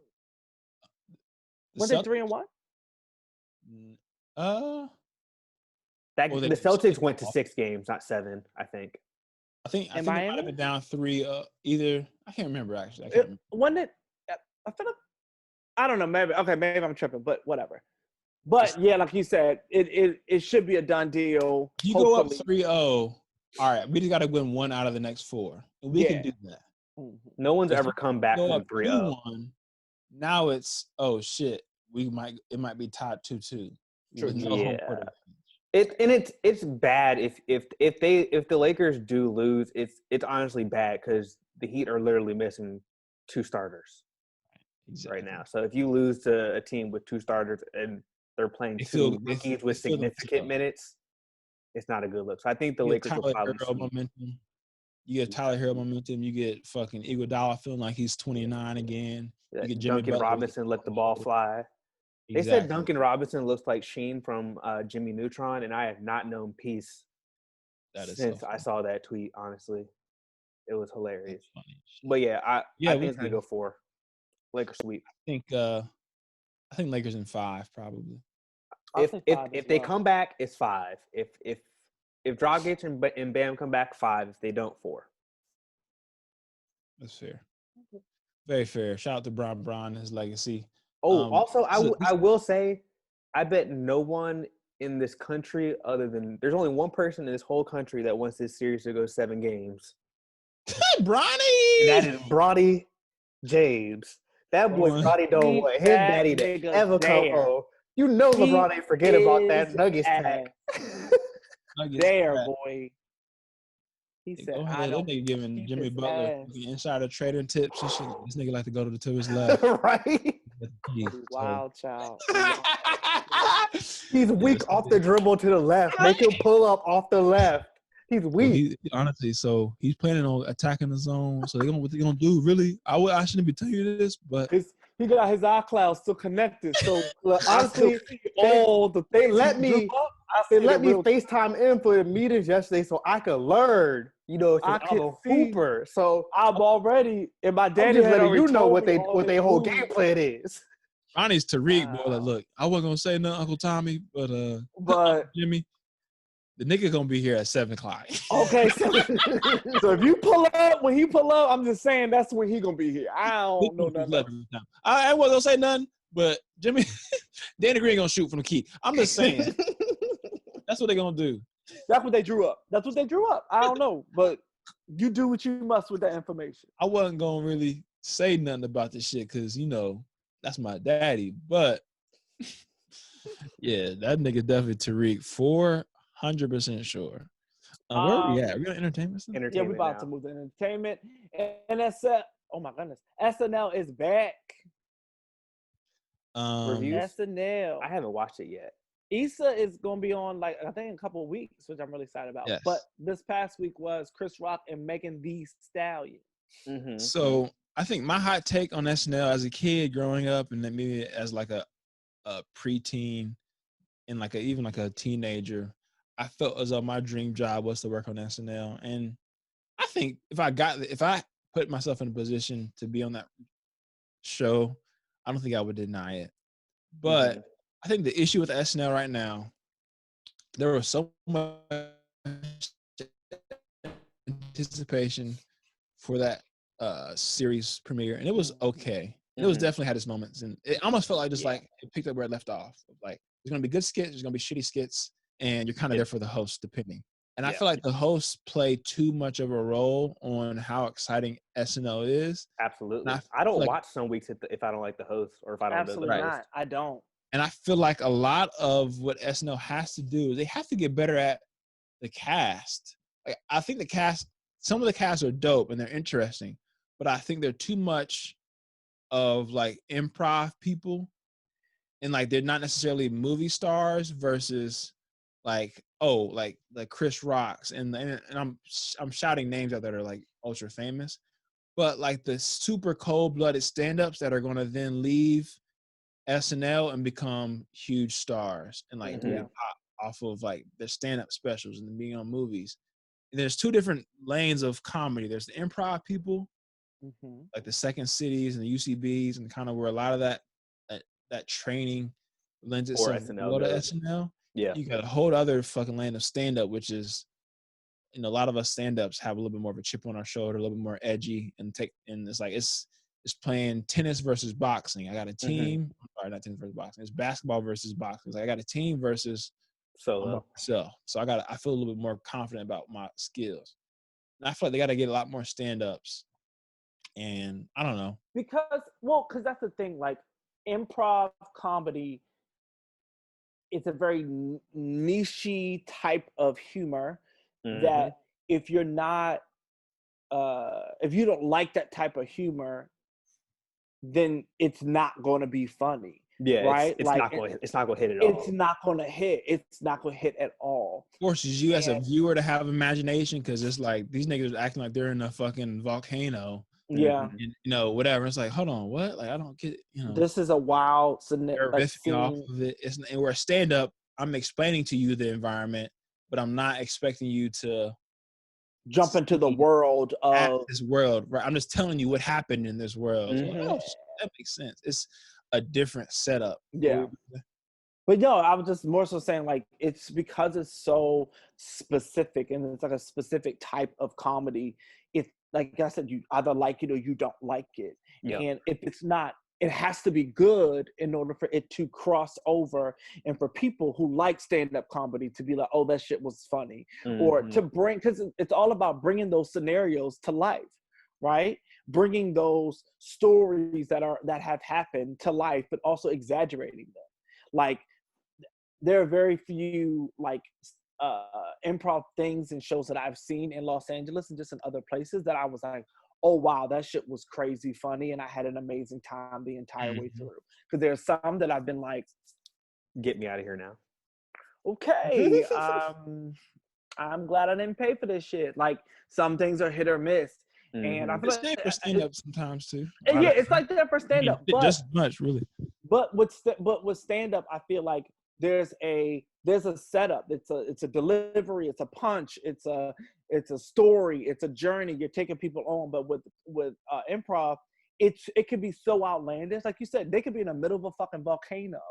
they 3-1? The Celtics went to 6 games, not 7. I think they might have been down 3. Either I can't remember actually. I don't know. Maybe I'm tripping, but whatever. But yeah, like you said, it should be a done deal. You go up 3-0. All right, we just got to win 1 out of the next 4, and we can do that. No one's ever come back from 3-0. Now it's shit. It might be tied 2-2. It's bad if the Lakers do lose. It's honestly bad because the Heat are literally missing 2 starters. right now. So if you lose to a team with 2 starters and they're playing 2 rookies with significant minutes, it's not a good look. So I think the Lakers will probably momentum. You get Tyler Hero momentum. You get fucking Iguodala feeling like he's 29 again. You get Jimmy Duncan Robinson let the ball fly. They said Duncan Robinson looks like Sheen from Jimmy Neutron, and I have not known peace since I saw that tweet. Honestly, it was hilarious. But yeah, I think it's gonna go 4. Lakers sweep. I think Lakers in 5 probably. If they come back, it's 5. If Dragic and Bam come back, 5. If they don't, 4. That's fair. Very fair. Shout out to Bron and his legacy. Also, I will say, I bet no one in this country there's only one person in this whole country that wants this series to go 7 games. Bronny! And that is Bronny James. That boy Bronny don't want his daddy to ever come home. You know LeBron ain't forget about that Nuggets tag. Boy. He said, "I don't." That nigga giving Jimmy Butler insider trading tips and shit. This nigga like to go to his left. Right? Wild child. He's weak off the dribble to the left. Make him pull up off the left. He's weak. Honestly, so he's planning on attacking the zone. So what they gonna do? Really? I shouldn't be telling you this, but he got his iCloud still connected. So honestly, they let me FaceTime in for the meetings yesterday, so I could learn. I'm a hooper. So I'm already in my daddy's letting you know what they whole game plan is. Ronnie's Tariq, boy. Like, look, I wasn't gonna say nothing, Uncle Tommy, but Jimmy, the nigga gonna be here at 7:00. Okay, so if you pull up, when he pull up, I'm just saying that's when he gonna be here. I don't know nothing. I wasn't gonna say nothing, but Jimmy, Danny Green gonna shoot from the key. I'm just saying. That's what they gonna do. That's what they drew up. I don't know, but you do what you must with that information. I wasn't gonna really say nothing about this shit because that's my daddy. But yeah, that nigga definitely Tariq 400% sure. Where are we at? Are we on entertainment? Yeah, we're about to move to entertainment. And that's oh my goodness, SNL is back. Reviews? SNL. I haven't watched it yet. Issa is going to be on, I think, in a couple of weeks, which I'm really excited about. Yes. But this past week was Chris Rock and Megan Thee Stallion. Mm-hmm. So I think my hot take on SNL as a kid growing up, and then maybe as like a preteen and even a teenager, I felt as though my dream job was to work on SNL. And I think if I put myself in a position to be on that show, I don't think I would deny it. But I think the issue with SNL right now, there was so much anticipation for that series premiere, and it was okay. And it was definitely had its moments, and it almost felt like it picked up where it left off. Like there's gonna be good skits, there's gonna be shitty skits, and you're kind of there for the host, depending. And I feel like the hosts play too much of a role on how exciting SNL is. Absolutely. I don't watch some weeks if I don't like the host or if I don't know the host. Absolutely not. I don't. And I feel like a lot of what SNL has to do is they have to get better at the cast. Like I think some of the casts are dope and they're interesting, but I think they're too much of improv people, and they're not necessarily movie stars versus like Chris Rocks and I'm shouting names out that are ultra famous, but the super cold-blooded stand-ups that are going to then leave SNL and become huge stars and pop off of their stand-up specials and being on movies. And there's two different lanes of comedy. There's the improv people, like the Second Cities and the UCBs, and kind of where a lot of that training lends itself to SNL. Yeah, you got a whole other fucking lane of stand-up, which is, a lot of us stand-ups have a little bit more of a chip on our shoulder, a little bit more edgy, and it's playing tennis versus boxing. I got a team. Sorry, not tennis versus boxing. It's basketball versus boxing. I got a team versus solo. So I feel a little bit more confident about my skills. And I feel like they got to get a lot more stand-ups. And I don't know. Because that's the thing. Improv comedy, it's a very niche type of humor that if you're not, if you don't like that type of humor, then it's not going to be funny. Yeah, right? it's not going to hit at all. It's not going to hit. It's not going to hit at all. Forces you as a viewer to have imagination, because it's like these niggas are acting like they're in a fucking volcano. Yeah. And, whatever. It's like, hold on, what? Like, I don't get it. This is a wild They're riffing off of it. And we're a stand-up. I'm explaining to you the environment, but I'm not expecting you to jump into the world of this world. Right? I'm just telling you what happened in this world. Mm-hmm. Like, that makes sense. It's a different setup. Yeah. But no, I was just more so saying, like, it's because it's so specific and it's like a specific type of comedy. It's like I said, you either like it or you don't like it. Yep. And if it's not, it has to be good in order for it to cross over and for people who like stand-up comedy to be like, oh, that shit was funny. Mm-hmm. Or to bring, because it's all about bringing those scenarios to life, right? Bringing those stories that have happened to life, but also exaggerating them. Like, there are very few like improv things and shows that I've seen in Los Angeles and just in other places that I was like, oh wow, that shit was crazy funny, and I had an amazing time the entire way through. Because there's some that I've been like, get me out of here now. Okay, I'm glad I didn't pay for this shit. Like, some things are hit or miss. Mm-hmm. And I feel like for stand-up sometimes too. Yeah, it's like that for stand-up. But just much really. But with stand-up, I feel like there's a setup. It's a delivery. It's a punch. It's a story. It's a journey. You're taking people on. But with improv, it could be so outlandish. Like you said, they could be in the middle of a fucking volcano,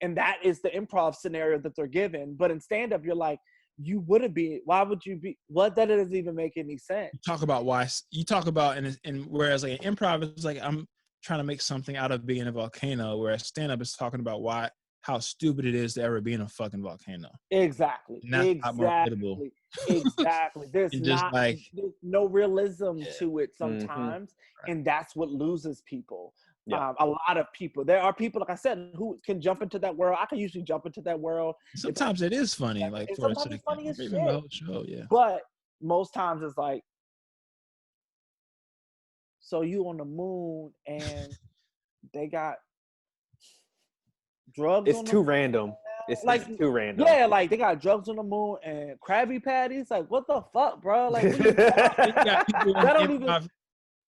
and that is the improv scenario that they're given. But in stand-up, you're like, you wouldn't be. Why would you be? What? That doesn't even make any sense. You talk about why. You talk about and whereas like improv is like I'm trying to make something out of being a volcano, whereas stand-up is talking about how stupid it is to ever be in a fucking volcano. Exactly. Exactly. There's there's no realism to it sometimes, right. And that's what loses people. Yeah. A lot of people. There are people, like I said, who can jump into that world. I can usually jump into that world. Sometimes it is funny, like for sometimes it's funny as shit. The whole show, yeah. But most times it's like, so you on the moon and they got drugs. It's too random. It's too random. Yeah, like they got drugs on the moon and Krabby Patties. Like, what the fuck, bro? Like, that don't even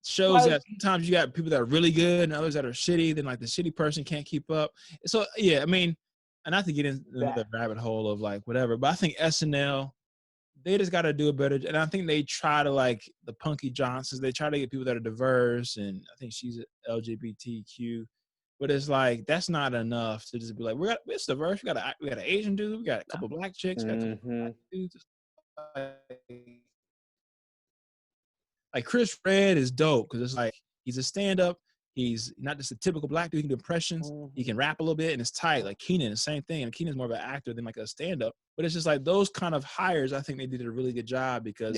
shows that sometimes you got people that are really good and others that are shitty. Then like the shitty person can't keep up. So yeah, I mean, and not to get into the rabbit hole of like whatever, but I think SNL, they just got to do a better. And I think they try to, like the Punky Johnsons, they try to get people that are diverse, and I think she's LGBTQ. But it's like that's not enough to just be like it's diverse. We got an Asian dude, we got a couple black chicks, got a couple black dudes. Like Chris Red is dope because it's like he's a stand-up. He's not just a typical black dude. He can do impressions. He can rap a little bit, and it's tight. Like Keenan, the same thing. And Keenan's more of an actor than like a stand-up. But it's just like those kind of hires. I think they did a really good job because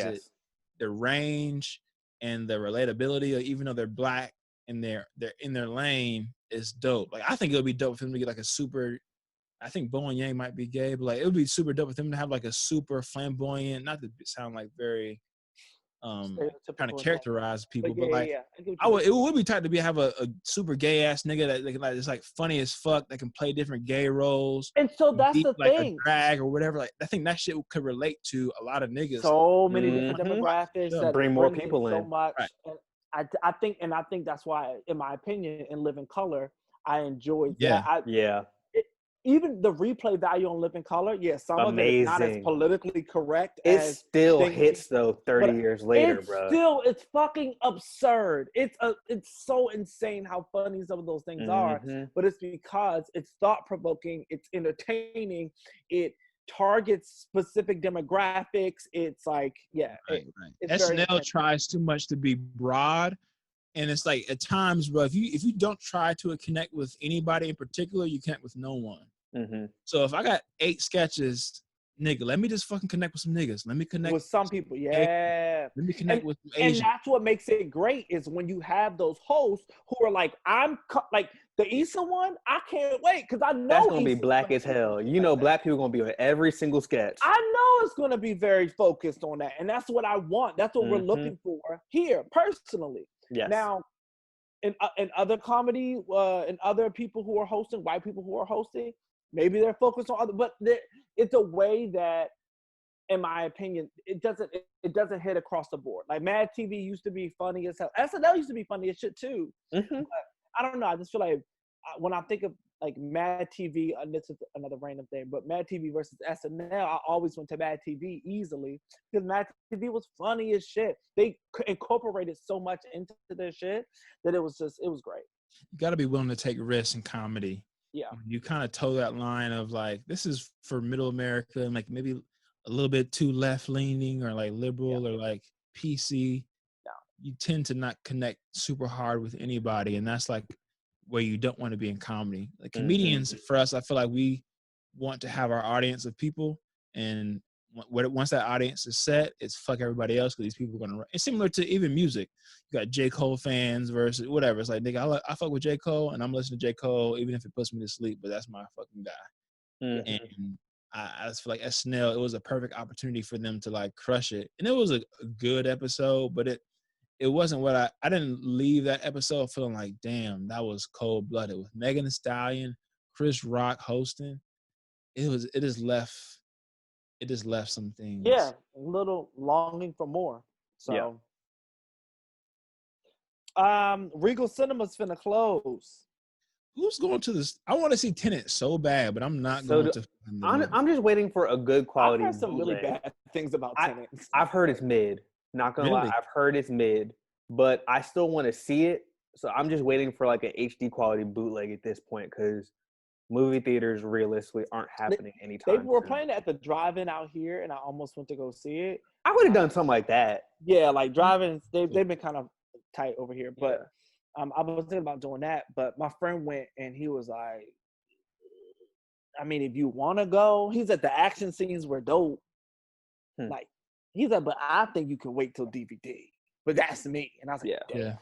their range and the relatability, even though they're black and they're in their lane, is dope. Like I think it would be dope for them to get like a super. I think Bowen Yang might be gay, but like it would be super dope for them to have like a super flamboyant. Not to sound like very. Trying to characterize people, but like it would be tight to have a super gay ass nigga that like it's like funny as fuck that can play different gay roles. And so that's the like thing, a drag or whatever. Like I think that shit could relate to a lot of niggas. So many different demographics that bring more people in. So much. Right. And I think that's why, in my opinion, in Living Color, I enjoyed that. Even the replay value on Living Color, some of it is not as politically correct. It still hits though 30 years later, bro. It's fucking absurd. It's so insane how funny some of those things are. But it's because it's thought provoking. It's entertaining. It targets specific demographics. It's like It's SNL tries too much to be broad. And it's like at times, bro, if you don't try to connect with anybody in particular, you connect with no one. So if I got 8 sketches, nigga, let me just fucking connect with some niggas. Let me connect with some people. Yeah. Let me connect with some Asians. And that's what makes it great is when you have those hosts who are like, like the Issa one, I can't wait because I know that's gonna be black as hell. You know, black people gonna be on every single sketch. I know it's gonna be very focused on that, and that's what I want. That's what we're looking for here, personally. Yes. Now, in other comedy, and other people who are hosting, white people who are hosting, maybe they're focused on other, but it's a way that, in my opinion, it doesn't hit across the board. Like Mad TV used to be funny as hell. SNL used to be funny as shit too. Mm-hmm. But I don't know. I just feel like when I think of like Mad TV, and this is another random thing, but Mad TV versus SNL, I always went to Mad TV easily because Mad TV was funny as shit. They incorporated so much into their shit that it was great. You got to be willing to take risks in comedy. Yeah. You kind of toe that line of like, this is for middle America and like maybe a little bit too left leaning or like liberal or like PC. Yeah. You tend to not connect super hard with anybody. And that's like where you don't want to be in comedy. Like comedians, for us, I feel like we want to have our audience of people. And once that audience is set, it's fuck everybody else because these people are going to. It's similar to even music. You got J. Cole fans versus whatever. It's like, nigga, I fuck with J. Cole and I'm listening to J. Cole even if it puts me to sleep, but that's my fucking guy. Mm-hmm. And I just feel like SNL, it was a perfect opportunity for them to like crush it. And it was a good episode, but it wasn't what I didn't leave that episode feeling like, damn, that was cold blooded. With Megan Thee Stallion, Chris Rock hosting, it just left some things. Yeah, a little longing for more. So Regal Cinema's finna close. Who's going to this? I want to see Tenet so bad, but I'm not going to. I'm just waiting for a good quality. I've heard some really bad things about Tenet. I've heard it's mid. Not gonna lie, I've heard it's mid, but I still want to see it. So I'm just waiting for like an HD quality bootleg at this point because movie theaters realistically aren't happening anytime. They were playing it at the drive-in out here, and I almost went to go see it. I would have done something like that. Yeah, like drive-ins, they've been kind of tight over here, but. I was thinking about doing that, but my friend went and he was like, I mean, if you want to go, he's at the action scenes were dope. Like, he's like, but I think you can wait till DVD. But that's me. And I was like, yeah.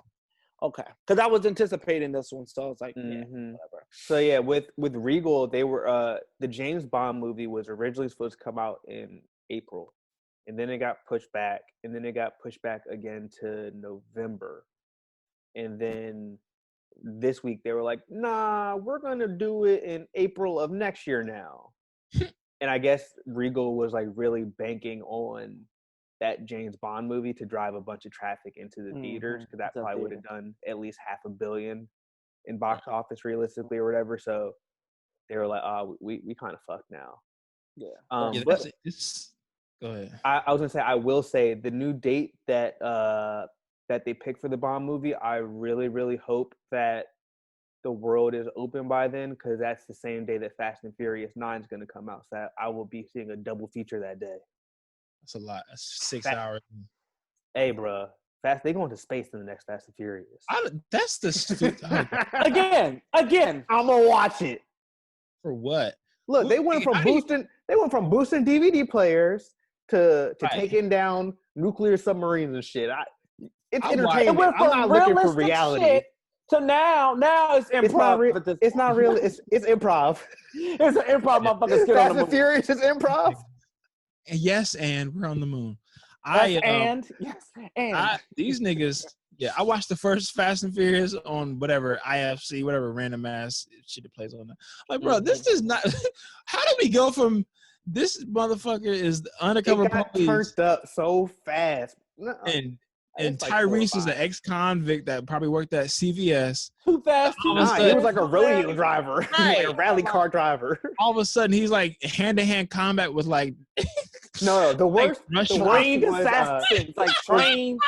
Okay. Because I was anticipating this one, so I was like, yeah, whatever. So, yeah, with Regal, they were, the James Bond movie was originally supposed to come out in April. And then it got pushed back. And then it got pushed back again to November. And then this week they were like, nah, we're going to do it in April of next year now. And I guess Regal was like really banking on that James Bond movie to drive a bunch of traffic into the theaters because that probably would have done at least $500 million in box office realistically or whatever. So they were like, we kind of fucked now. Yeah. But go ahead. I was going to say, I will say the new date that they picked for the Bond movie, I really, really hope that the world is open by then because that's the same day that Fast and Furious 9 is going to come out. So I will be seeing a double feature that day. That's a lot. That's 6 hours. Hey, bro. They going to space in the next Fast and Furious. That's the again. I'm gonna watch it. For what? Look, they went from boosting DVD players to taking down nuclear submarines and shit. It's entertainment. It went from I'm not looking for reality. Shit to now it's improv. It's not real. It's improv. It's an improv, motherfuckers. Fast and Furious is improv. Yes, and we're on the moon. These niggas. Yeah, I watched the first Fast and Furious on whatever IFC, whatever random ass shit that plays on that. Like, bro, this is not. How do we go from this motherfucker is the undercover police turned up so fast, and Tyrese is an ex-convict that probably worked at CVS. Too fast. He was like a rodeo driver, like a rally car driver. All of a sudden, he's like hand-to-hand combat with like. No, the worst. Like, trained assassins, like trained.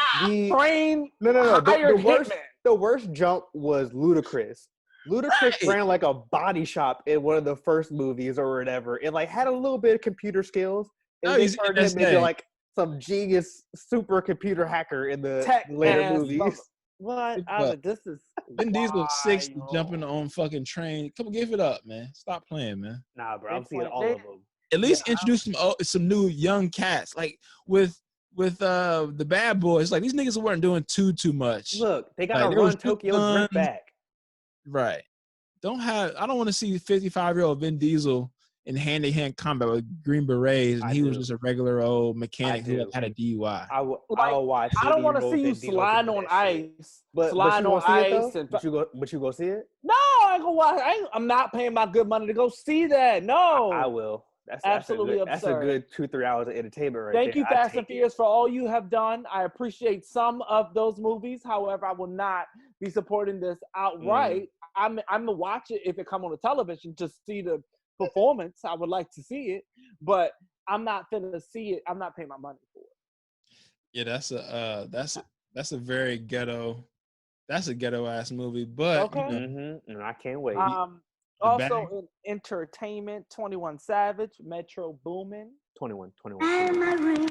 No. The worst jump was Ludacris. Ludacris ran like a body shop in one of the first movies or whatever. It like had a little bit of computer skills. And they turned him into like some genius super computer hacker in the later movies. What? This is Vin Diesel 6 jumping on fucking train. Come on, give it up, man. Stop playing, man. Nah, bro, I'm seeing all of them. At least introduce some new young cats, like with the Bad Boys. Like these niggas weren't doing too much. Look, they got to run Tokyo Drift back. Right. I don't want to see 55-year-old Vin Diesel in hand-to-hand combat with Green Berets, and he was just a regular old mechanic who had a DUI. I'll watch it. I don't want to see you sliding on ice. But sliding you on see it, ice. though? But you go see it? No, I ain't gonna watch. I'm not paying my good money to go see that. No, I will. That's absolutely absurd. That's a good 2-3 hours of entertainment right Thank there. you, Fast and Furious, for all you have done. I appreciate some of those movies. However, I will not be supporting this outright. I'm gonna watch it if it come on the television to see the performance. I would like to see it, but I'm not gonna see it. I'm not paying my money for it. Yeah, that's a very ghetto. That's a ghetto ass movie, but okay. I can't wait. Also in entertainment, 21 Savage, Metro Boomin. 21. Am I really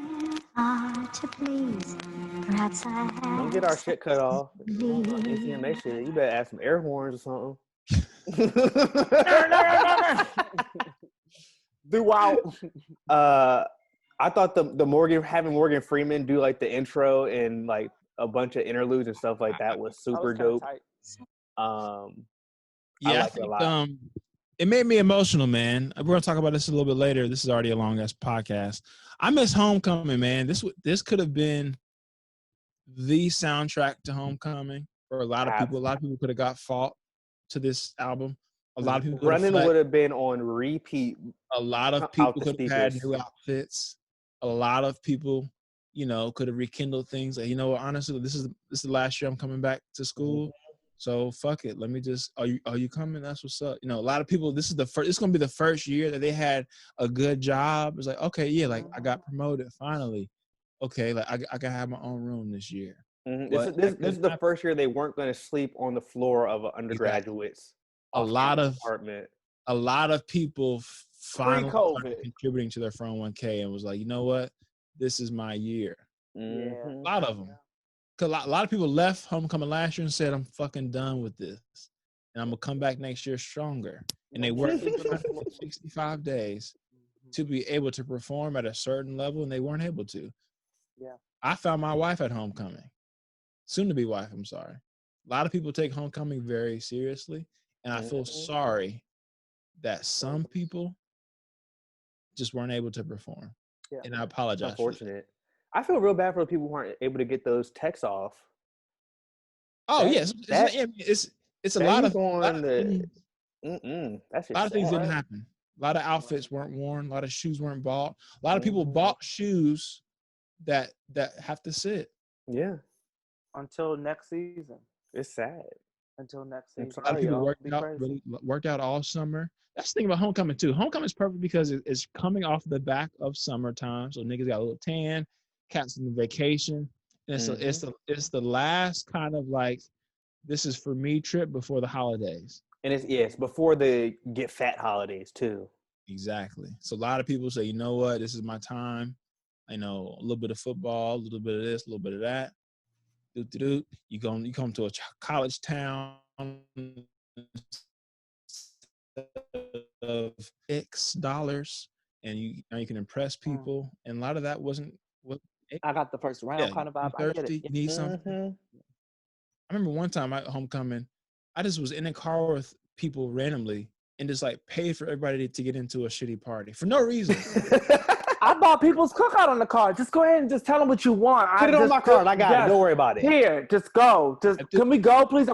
hard to please? Perhaps I have. Don't get our shit cut off. ACMA shit. You better add some air horns or something. Throughout. I thought having Morgan Freeman do like the intro and like a bunch of interludes and stuff like that was super dope. Yeah, I think it made me emotional, man. We're gonna talk about this a little bit later. This is already a long ass podcast. I miss Homecoming, man. This could have been the soundtrack to Homecoming for a lot of people. A lot of people could have got fault to this album. A lot of people Running would have been on repeat. A lot of people could have had new outfits. A lot of people, could have rekindled things. Like, honestly, this is the last year I'm coming back to school. So fuck it. Let me just. Are you coming? That's what's up. A lot of people. This is the first. It's gonna be the first year that they had a good job. It's like, okay, yeah, like I got promoted finally. Okay, like I gotta have my own room this year. Mm-hmm. This is the first year they weren't going to sleep on the floor of an undergraduate's apartment. A lot of people finally started contributing to their 401k and was like, you know what, this is my year. Mm-hmm. A lot of them. Cause a lot of people left Homecoming last year and said, I'm fucking done with this. And I'm going to come back next year stronger. And they worked 65 days to be able to perform at a certain level, and they weren't able to. Yeah. I found my wife at Homecoming. Soon to be wife, I'm sorry. A lot of people take Homecoming very seriously. And I feel sorry that some people just weren't able to perform. Yeah. And I apologize. Unfortunate. I feel real bad for the people who aren't able to get those texts off. Oh, yes. It's a lot of things. A lot of things didn't happen. A lot of outfits weren't worn. A lot of shoes weren't bought. A lot of people bought shoes that have to sit. Yeah. Until next season. It's sad. Until next season. A lot of people worked out all summer. That's the thing about Homecoming too. Homecoming's perfect because it's coming off the back of summertime, so niggas got a little tan, cats on vacation. And it's the last kind of like, this is for me trip before the holidays. And it's before the get fat holidays too. Exactly. So a lot of people say, you know what, this is my time. I know a little bit of football, a little bit of this, a little bit of that. You come to a college town of X dollars, and you can impress people. And a lot of that wasn't what I got the first round kind of vibe. You thirsty, you need something. I remember one time at Homecoming, I just was in a car with people randomly and just like paid for everybody to get into a shitty party for no reason. I bought people's cookout on the card. Just go ahead and just tell them what you want. Put it on my card. I got it. Don't worry about it. Here, just go. Can we go, please?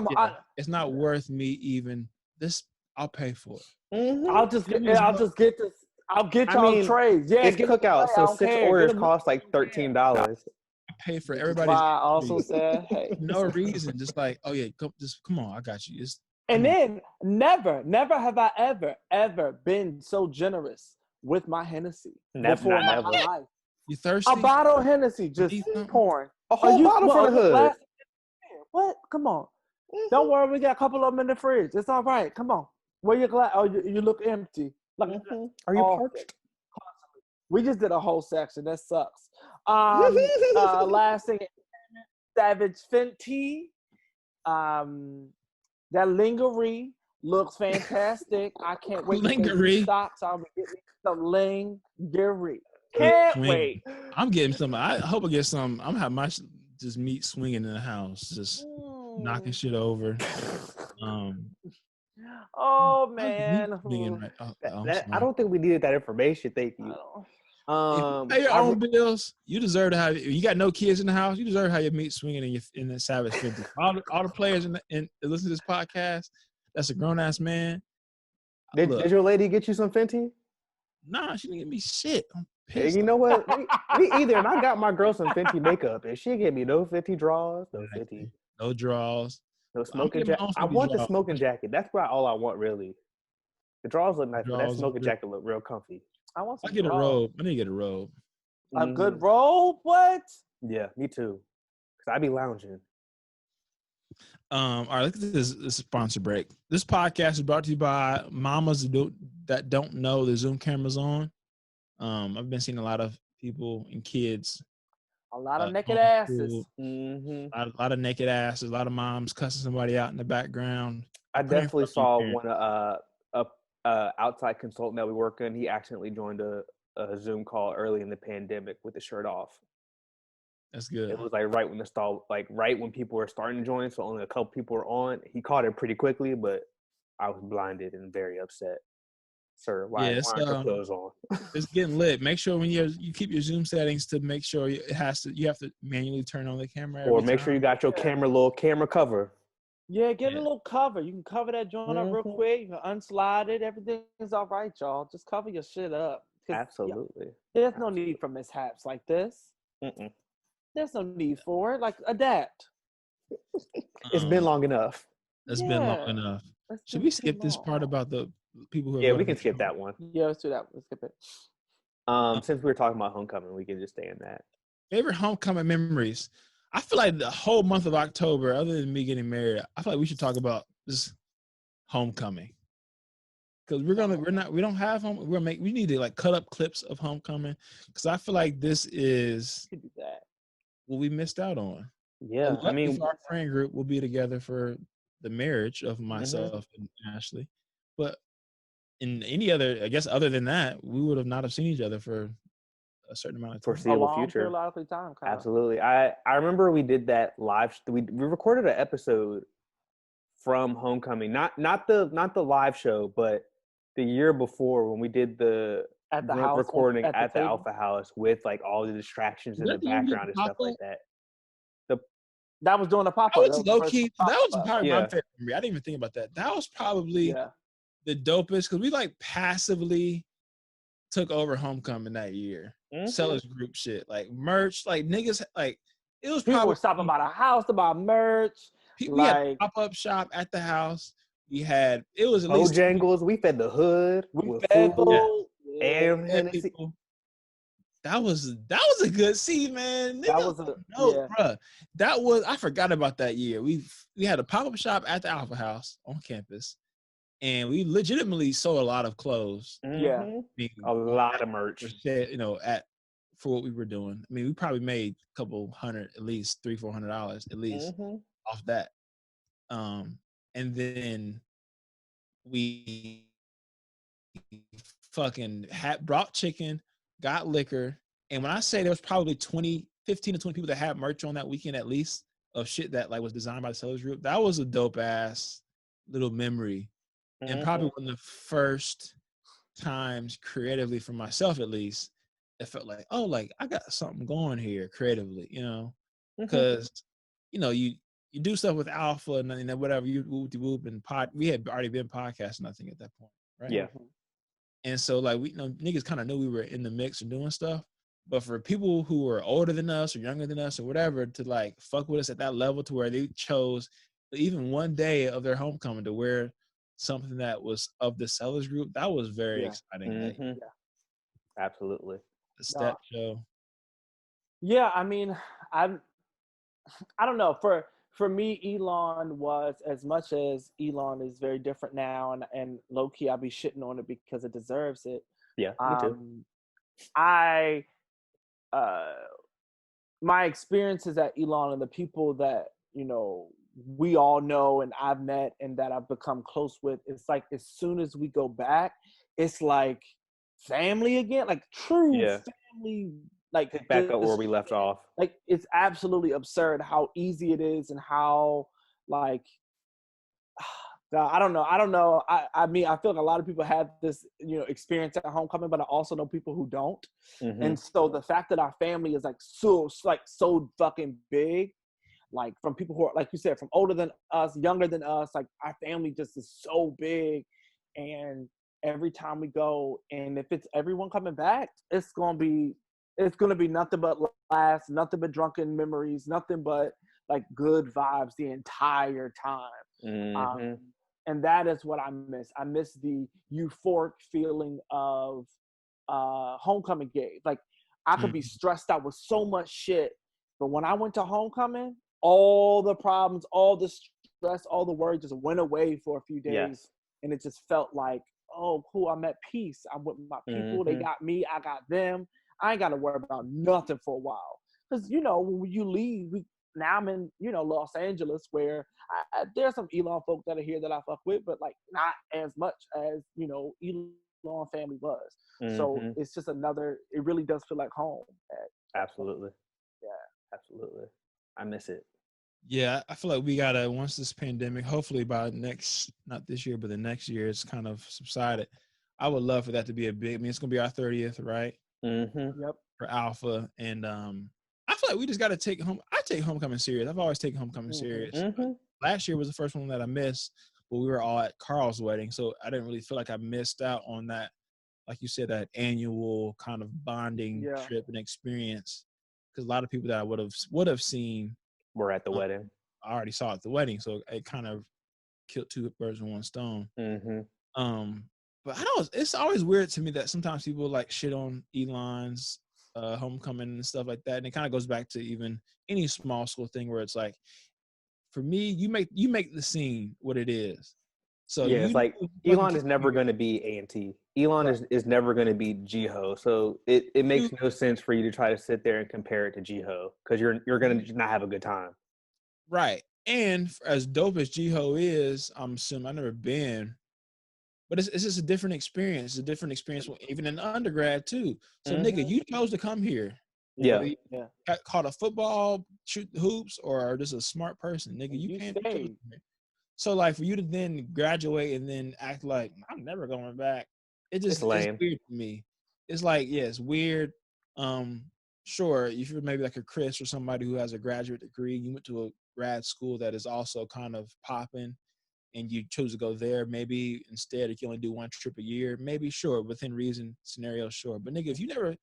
It's not worth me even this. I'll pay for it. Mm-hmm. I'll just get this. I'll get y'all trays. Yeah, it's cookout, so 6 orders cost like $13. I pay for everybody. I also said, hey, no reason, just like, oh yeah, come on, I got you. And then never have I ever been so generous with my Hennessy before in my life. You thirsty? A bottle of Hennessy, just pouring. A whole bottle for the hood. What? Come on. Don't worry, we got a couple of them in the fridge. It's all right. Come on. Where your glass? Oh, you look empty. Look, are you parched? We just did a whole section. That sucks. Last thing, Savage Fenty. That lingerie looks fantastic. I can't wait to stop. So I'm getting some lingerie. Can't wait. I'm getting some. I hope I get some. I'm having my just meat swinging in the house, just knocking shit over. Oh man. Right. I don't think we needed that information. Thank you. If you pay your own bills, you deserve to have. If you got no kids in the house, you deserve to have your meat swinging in the Savage 50. All the players in listen to this podcast. That's a grown ass man. Did your lady get you some Fenty? Nah, she didn't get me shit. I'm Hey, pissed. you know what? Me either. And I got my girl some Fenty makeup, and she gave me no Fenty draws, no Fenty, no draws, no smoking jacket. I want the smoking jacket. That's all I want, really. The draws look nice, but that smoking jacket look real comfy. I want some I get a robe. I need to get a robe. A good robe? What? Yeah, me too. Cause I be lounging. All right, look at this sponsor break. This podcast is brought to you by mamas that don't know the Zoom camera's on. I've been seeing a lot of people and kids. A lot of naked asses. A lot of naked asses. A lot of moms cussing somebody out in the background. I definitely saw one outside consultant that we work in. He accidentally joined a Zoom call early in the pandemic with the shirt off. That's good. It was like right when people were starting to join, so only a couple people were on. He caught it pretty quickly, but I was blinded and very upset. Sir, why aren't your clothes on? It's getting lit. Make sure when you keep your Zoom settings to make sure you have to manually turn on the camera. Or make sure you got your little camera cover. Yeah, get a little cover. You can cover that joint up real quick. You can unslide it. Everything's all right, y'all. Just cover your shit up. Absolutely. There's no need for mishaps like this. There's no need for it. Like, adapt. It's been long enough. It's been long enough. Should we skip this part about the people who? Yeah, we can skip that one. Yeah, let's do that. Let's skip it. Since we were talking about homecoming, we can just stay in that. Favorite homecoming memories. I feel like the whole month of October, other than me getting married, I feel like we should talk about this homecoming. Because we don't have home. We need to like cut up clips of homecoming. Because I feel like this is what we missed out on. Yeah, I mean, our friend group will be together for the marriage of myself and Ashley, but in any other, I guess, other than that, we would have not have seen each other for a certain amount of time. Foreseeable future. Time, absolutely. I remember we did that live. We recorded an episode from homecoming, not the live show, but the year before when we did the recording at the Alpha House with like all the distractions in the background and stuff like that. That was doing a pop-up. That was low key. That was probably my favorite memory. I didn't even think about that. That was probably the dopest because we like passively took over homecoming that year. Sellers group shit, like merch, like niggas, like it was people probably were stopping by the house to buy merch. We had a pop-up shop at the house. We had at least Bojangles. We fed the hood. We fed food. And people. That was a good man. That was I forgot about that year. We had a pop-up shop at the Alpha House on campus, and we legitimately sold a lot of clothes. Yeah, a lot of merch. For what we were doing. I mean, we probably made a couple hundred, at least $300-400 at least off that. And then we fucking brought chicken. Got liquor, and when I say there was probably 15 to 20 people that had merch on that weekend at least of shit that like was designed by the sellers group, that was a dope ass little memory, and probably one of the first times creatively for myself at least, it felt like, oh, like I got something going here creatively, because you do stuff with Alpha and then whatever you whoop and we had already been podcasting I think at that point, right? Yeah. And so, like, we niggas kind of knew we were in the mix and doing stuff. But for people who were older than us or younger than us or whatever to, like, fuck with us at that level to where they chose even one day of their homecoming to wear something that was of the sellers group, that was very exciting. Absolutely. The step show. Yeah, I mean, I don't know. For me, Elon was, as much as Elon is very different now, and low key, I'll be shitting on it because it deserves it. Yeah, me too. My experiences at Elon and the people that we all know and I've met and that I've become close with, it's like as soon as we go back, it's like family again, like true family. Like pick back up where we left off. Like it's absolutely absurd how easy it is and how like I don't know. I mean, I feel like a lot of people have this, experience at homecoming, but I also know people who don't. Mm-hmm. And so the fact that our family is so fucking big, like from people who are, like you said, from older than us, younger than us, like our family just is so big. And every time we go, and if it's everyone coming back, it's gonna be nothing but laughs, nothing but drunken memories, nothing but like good vibes the entire time. Mm-hmm. And that is what I miss. I miss the euphoric feeling of homecoming game. Like I could be stressed out with so much shit, but when I went to homecoming, all the problems, all the stress, all the worry just went away for a few days. Yes. And it just felt like, oh, cool, I'm at peace. I'm with my people. They got me. I got them. I ain't got to worry about nothing for a while. Because, when you leave, now I'm in, Los Angeles, where there's some Elon folk that are here that I fuck with, but like not as much as, Elon family was. So it's just it really does feel like home. Absolutely. Yeah. Absolutely. I miss it. Yeah, I feel like we gotta, once this pandemic, hopefully by not this year, but the next year, it's kind of subsided. I would love for that to be it's gonna be our 30th, right? Mm-hmm. Yep. For Alpha, and I feel like we just gotta take I take homecoming serious. I've always taken homecoming serious. Mm-hmm. Last year was the first one that I missed, but we were all at Carl's wedding, so I didn't really feel like I missed out on that, like you said, that annual kind of bonding trip and experience. Because a lot of people that I would have seen were at the wedding. I already saw at the wedding, so it kind of killed two birds with one stone. Mm-hmm. But I don't. It's always weird to me that sometimes people like shit on Elon's homecoming and stuff like that, and it kind of goes back to even any small school thing where it's like, for me, you make the scene what it is. So yeah, it's like Elon is never going to be A&T. Elon is never going to be Jiho. So it makes no sense for you to try to sit there and compare it to Jiho, because you're going to not have a good time. Right. And as dope as Jiho is, I'm assuming I've never been, but it's just a different experience. It's a different experience, even in undergrad too. So nigga, you chose to come here. Yeah. Got caught a football, shoot the hoops, or just a smart person, nigga. You can't. So like for you to then graduate and then act like I'm never going back, it's weird to me. It's like, yeah, it's weird. Sure, if you're maybe like a Chris or somebody who has a graduate degree, you went to a grad school that is also kind of popping, and you choose to go there. Maybe instead, if you only do one trip a year, maybe sure, within reason scenario, sure. But nigga, if you never,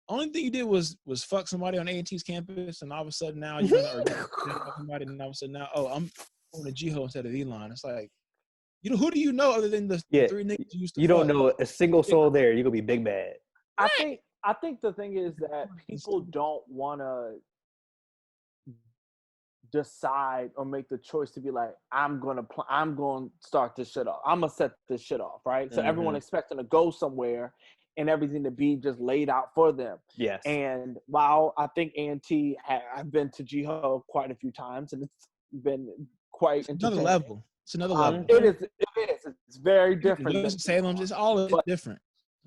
only thing you did was fuck somebody on A&T's campus, and all of a sudden now you're gonna fuck somebody, and all of a sudden now, oh, I'm going to Jiho instead of Elon. It's like, who do you know other than the three niggas you used to? You don't know a single soul there. You're gonna be big bad. I think the thing is that people don't want to decide or make the choice to be like, I'm going to start this shit off. I'm going to set this shit off, right? So everyone expecting to go somewhere and everything to be just laid out for them. Yes. And while I think A&T, I've been to Jiho quite a few times, and it's been quite another level. It's another level. It is. It's very different. Salem, just all of it different.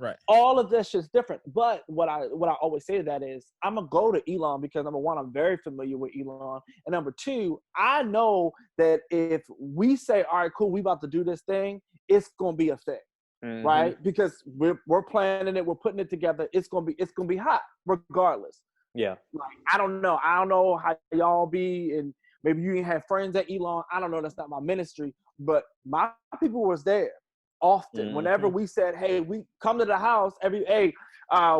Right. All of this shit's different. But what I always say to that is, I'm gonna go to Elon because number one, I'm very familiar with Elon, and number two, I know that if we say, all right, cool, we about to do this thing, it's gonna be a thing, right? Because we're planning it, we're putting it together. It's gonna be hot regardless. Yeah. Like I don't know how y'all be, and maybe you ain't have friends at Elon. I don't know. That's not my ministry, but my people was there often. Whenever we said, hey, we come to the house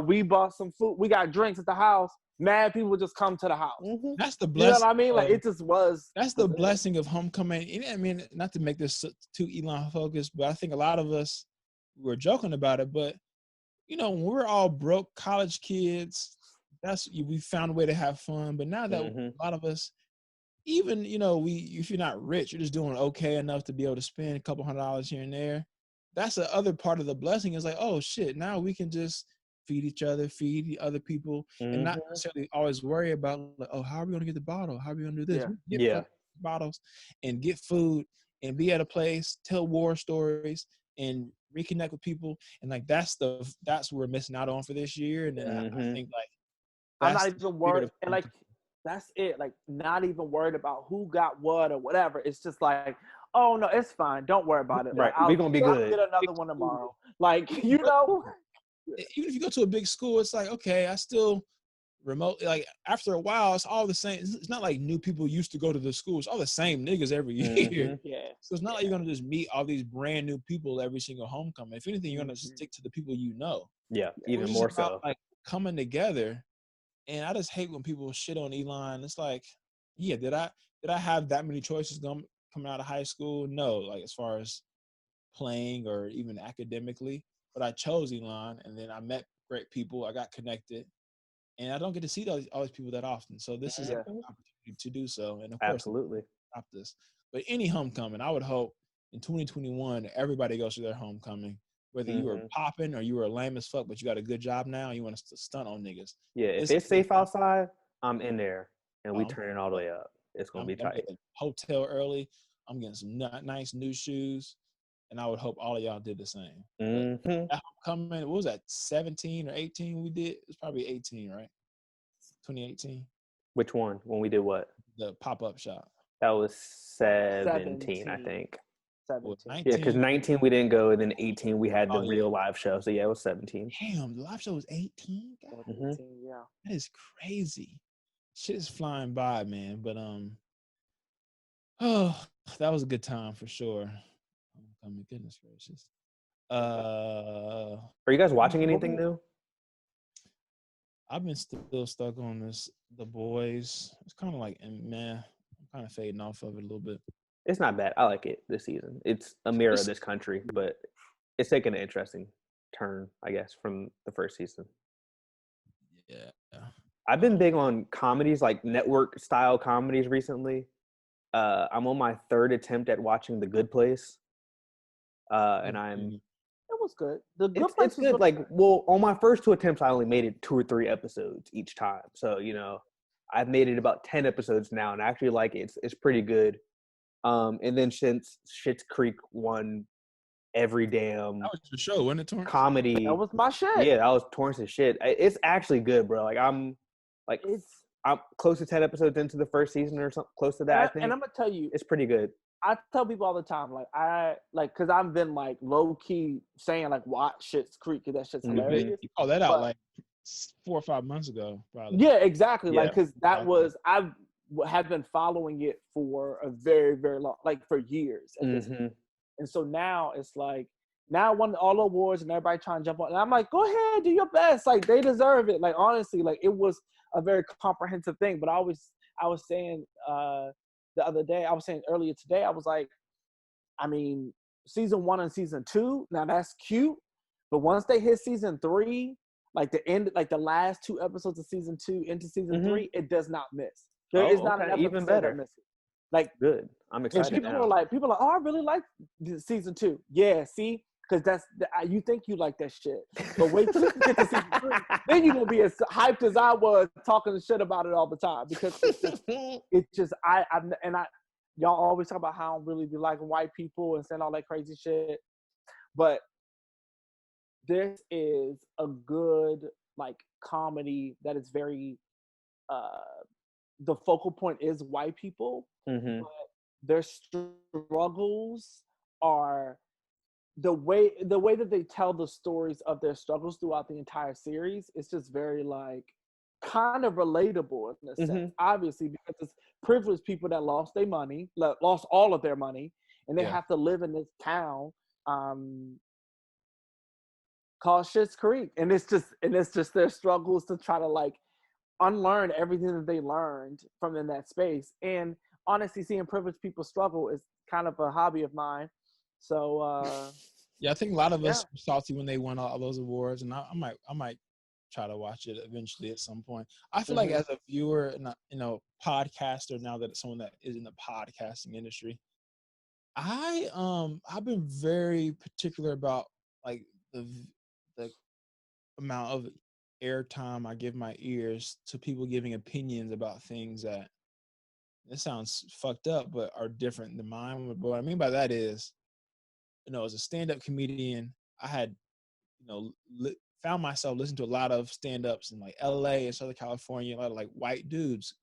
we bought some food, we got drinks at the house, mad people would just come to the house. That's the blessing. You know what I mean? Like it just was. That's the blessing of homecoming. I mean, not to make this too Elon focused, but I think a lot of us were joking about it. But when we're all broke college kids, we found a way to have fun. But now that a lot of us, even if you're not rich, you're just doing okay enough to be able to spend a couple $100 here and there. That's the other part of the blessing, is like, oh shit, now we can just feed each other, feed the other people, and not necessarily always worry about like, oh, how are we going to get the bottle? How are we going to do this? Get bottles and get food and be at a place, tell war stories and reconnect with people. And like, that's what we're missing out on for this year. And then I think like, I'm not even worried. And like, that's it. Like, not even worried about who got what or whatever. It's just like, Oh no, it's fine. Don't worry about it. Right, Like, we gonna be I'll good. get another one tomorrow. Like, you know. Even if you go to a big school, it's like, okay, I still remote. Like after a while, it's all the same. It's not like new people used to go to the school. It's all the same niggas every year. Yeah. So it's not like you're gonna just meet all these brand new people every single homecoming. If anything, you're gonna Mhm. stick to the people you know. Yeah, It even was more just about, so. like coming together. And I just hate when people shit on Elon. It's like, yeah, did I have that many choices coming out of high school? No, like as far as playing or even academically. But I chose Elon, and then I met great people. I got connected, and I don't get to see all these people that often. So this is an opportunity to do so. And of course, Absolutely. stop this. But any homecoming, I would hope in 2021 everybody goes to their homecoming. Whether you were popping or you were lame as fuck, but you got a good job now, and you want to stunt on niggas. Yeah, if This it's is safe outside, I'm in there, and we Oh, turn it all the way up. It's gonna I'm be tight. getting hotel early. I'm getting some nice new shoes, and I would hope all of y'all did the same. But that homecoming, what was that, 17 or 18 we did? It's probably 18, right? 2018. Which one? When we did what? The pop-up shop. That was 17, I think. 17. Yeah, because 19 we didn't go, and then 18 we had the Oh, yeah. real live show. So yeah, it was 17. Damn, the live show was 18? God, 17, yeah. that is crazy. Shit is flying by, man. But oh, that was a good time for sure. Oh my goodness gracious. Are you guys watching anything new? I've been still stuck on this The Boys. It's kind of like, man, I'm kind of fading off of it a little bit. It's not bad. I like it this season. It's a mirror of this country, but it's taken an interesting turn, I guess, from the first season. Yeah. I've been big on comedies, like network style comedies recently. I'm on my third attempt at watching The Good Place. And I'm It was good. The Good it's Place was good. really Like, good. well, on my first two attempts, I only made it 2 or 3 episodes each time. So, you know, I've made it about 10 episodes now, and I actually like it. It's pretty good. And then since Schitt's Creek won every damn That was your show, wasn't it, Torrance? comedy, That was my shit. yeah, that was Torrance's shit. It's actually good, bro. Like I'm close to 10 episodes into the first season or something, close to that. I think, and I'm gonna tell you, it's pretty good. I tell people all the time, because I've been like low key saying like watch Schitt's Creek because that shit's hilarious. You called that out like 4 or 5 months ago, probably. Yeah, exactly. Yeah. Like because that was I have been following it for a very very long, like for years at this point. And so now it's like now won all the awards and everybody trying to jump on, and I'm like, go ahead, do your best. Like they deserve it. Like honestly, like it was a very comprehensive thing. But I was saying the other day, I was saying earlier today, I was like, I mean, season 1 and season 2, now that's cute, but once they hit season 3, like the end, like the last 2 episodes of season 2 into season 3, it does not miss. There is not an episode even better. that misses. Like Good. I'm excited. people are like, oh, I really like season 2. Yeah, see, because you think you like that shit, but wait till you get to season 3, then you're gonna be as hyped as I was talking shit about it all the time because it's just y'all always talk about how I don't really be liking white people and saying all that crazy shit, but this is a good like comedy that is very the focal point is white people, but their struggles are the way that they tell the stories of their struggles throughout the entire series. It's just very like kind of relatable in a sense, obviously, because it's privileged people that lost their money, lost all of their money, and they have to live in this town called Schitt's Creek, and it's just their struggles to try to like unlearn everything that they learned from in that space. And honestly, seeing privileged people struggle is kind of a hobby of mine. So yeah, I think a lot of us were salty when they won all those awards, and I might try to watch it eventually at some point. I feel like as a viewer and podcaster, now that someone that is in the podcasting industry, I've been very particular about like the amount of airtime I give my ears to people giving opinions about things that, this sounds fucked up, but are different than mine. But what I mean by that is, as a stand-up comedian, I had, found myself listening to a lot of stand-ups in like LA and Southern California, a lot of like white dudes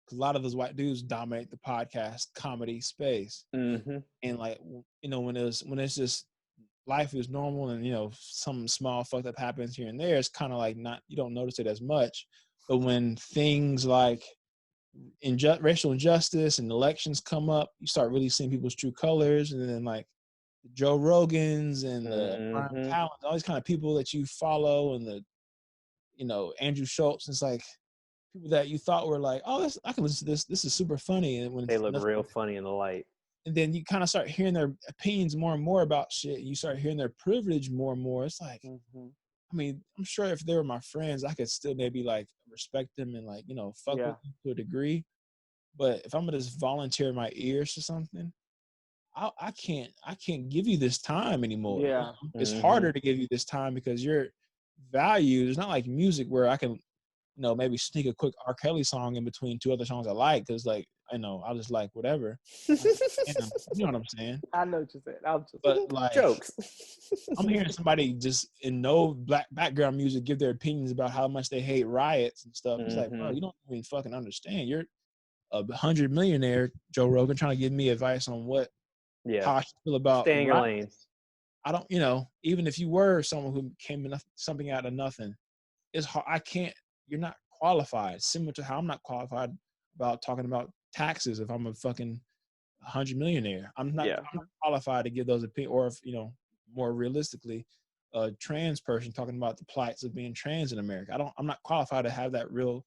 because a lot of those white dudes dominate the podcast comedy space. Mm-hmm. And like, you know, when it's just life is normal and, you know, some small fuck up happens here and there, it's kind of like not, you don't notice it as much. But when things like racial injustice and elections come up, you start really seeing people's true colors. And then like the Joe Rogans and the Brian Callen, all these kind of people that you follow, and the, you know, Andrew Schultz. It's like people that you thought were like, oh, I can listen to this. This is super funny. And when they look real funny in the light. And then you kind of start hearing their opinions more and more about shit. You start hearing their privilege more and more. It's like, I mean, I'm sure if they were my friends, I could still maybe like respect them and like, you know, fuck with them to a degree. But if I'm gonna just volunteer my ears to something, I can't give you this time anymore. Yeah. It's harder to give you this time because your value is not like music where I can, you know, maybe sneak a quick R. Kelly song in between two other songs I like, because like, I know I'll just like whatever. You know what I'm saying? I know what you're saying. But like jokes. I'm hearing somebody just in no black background music give their opinions about how much they hate riots and stuff. It's like, bro, you don't even fucking understand. You're a 100 millionaire, Joe Rogan, trying to give me advice on how I should feel about stay in your lane. I don't, you know, even if you were someone who came in something out of nothing, it's hard. You're not qualified. Similar to how I'm not qualified about talking about taxes if I'm a fucking 100 millionaire. I'm not qualified to give those opinions. Or if, you know, more realistically, a trans person talking about the plights of being trans in America. I'm not qualified to have that real.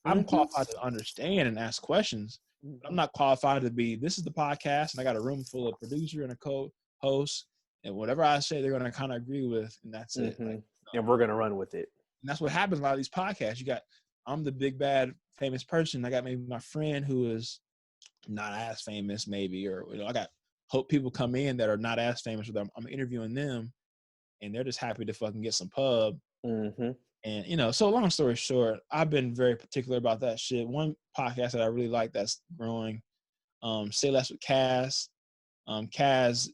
I'm qualified to understand and ask questions. But I'm not qualified to be, this is the podcast and I got a room full of producer and a co-host, and whatever I say, they're going to kind of agree with, and that's it. Like, and we're going to run with it. And that's what happens a lot of these podcasts. I'm the big bad famous person. I got maybe my friend who is not as famous maybe, or, you know, I got people come in that are not as famous with them. I'm interviewing them and they're just happy to fucking get some pub. And, you know, so long story short, I've been very particular about that shit. One podcast that I really like that's growing, Say Less with Kaz. Kaz,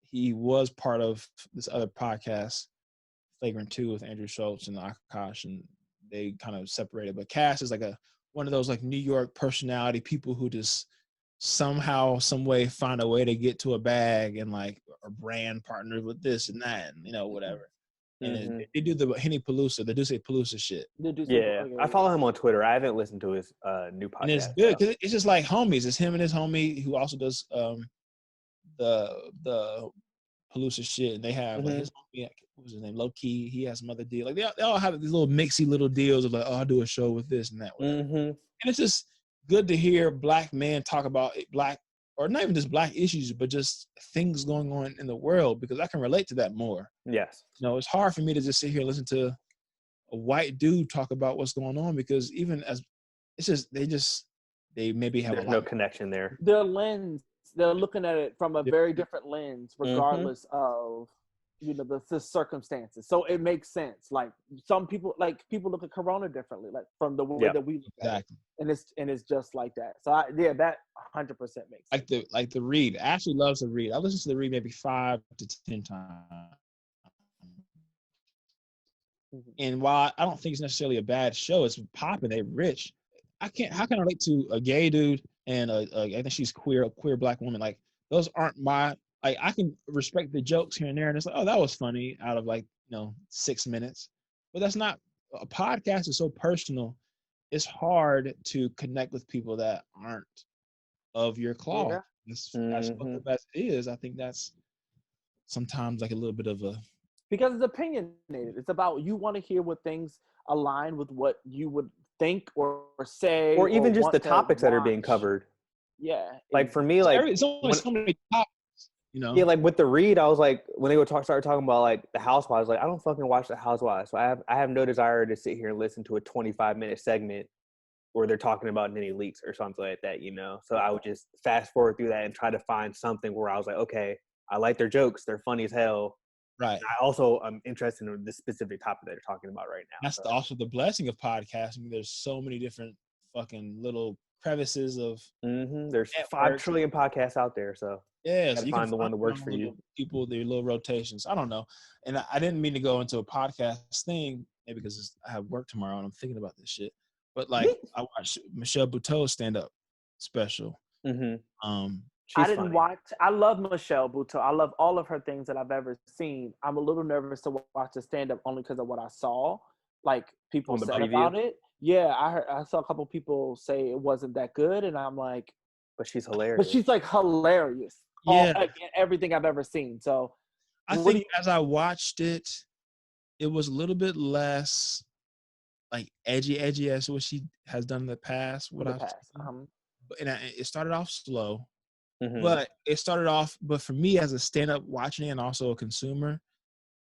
he was part of this other podcast, Flagrant 2 with Andrew Schultz and Akash, and they kind of separated. But Kaz is like one of those like New York personality people who just somehow, some way find a way to get to a bag and like a brand partner with this and that, and, you know, whatever. And they do the Henny Palooza, the Duce Palooza shit. I follow him on Twitter. I haven't listened to his new podcast. And it's good because it's just like homies. It's him and his homie who also does the Palooza shit. And they have like his homie, what was his name? Low Key. He has some other deal. Like they all have these little mixy little deals of like, oh, I'll do a show with this and that. And it's just good to hear black men talk about black, or not even just black issues, but just things going on in the world, because I can relate to that more. Yes. You know, it's hard for me to just sit here and listen to a white dude talk about what's going on, because even as it's just they maybe have no connection there. Their lens, they're looking at it from a very different lens, regardless of, you know, the circumstances. So it makes sense. Like some people, look at Corona differently, like from the way that we look at it. And it's just like that. So that 100% makes sense. Like the read. Ashley loves to read. I listen to the read maybe 5 to 10 times. And while I don't think it's necessarily a bad show, it's popping. They're rich. How can I relate to a gay dude and I think she's a queer black woman? Like those aren't my. Like I can respect the jokes here and there, and it's like, oh, that was funny out of like, you know, 6 minutes. But that's not, a podcast is so personal. It's hard to connect with people that aren't of your cloth. As fucked up as it is, I think that's sometimes like a little bit of a, because it's opinionated. It's about, you want to hear what things align with what you would think or say, or even just the topics that are being covered. Yeah. Like for me, like it's only so many topics. You know? Yeah, like with the read, I was like, when they would start talking about like the Housewives, like I don't fucking watch the Housewives, so I have no desire to sit here and listen to a 25-minute segment where they're talking about Nene Leakes or something like that, you know. So I would just fast forward through that and try to find something where I was like, okay, I like their jokes, they're funny as hell. Right. I also am interested in this specific topic that they're talking about right now. That's also the blessing of podcasting. There's so many different fucking little crevices of. There's 5 trillion podcasts out there, so. Yeah, so you can find the one that works for you. People, their little rotations. I don't know. And I didn't mean to go into a podcast thing, maybe because I have work tomorrow and I'm thinking about this shit. But like I watched Michelle Buteau's stand-up special. Mm-hmm. I didn't watch. I love Michelle Buteau. I love all of her things that I've ever seen. I'm a little nervous to watch the stand-up only because of what I saw. Like people On the said preview? about it. Yeah, I saw a couple people say it wasn't that good, and I'm like, But she's hilarious. but she's like hilarious. Yeah. Like, everything I've ever seen. So I think as I watched it, it was a little bit less like edgy as what she has done in the past. It started off slow, but it started off. But for me, as a stand-up watching it and also a consumer,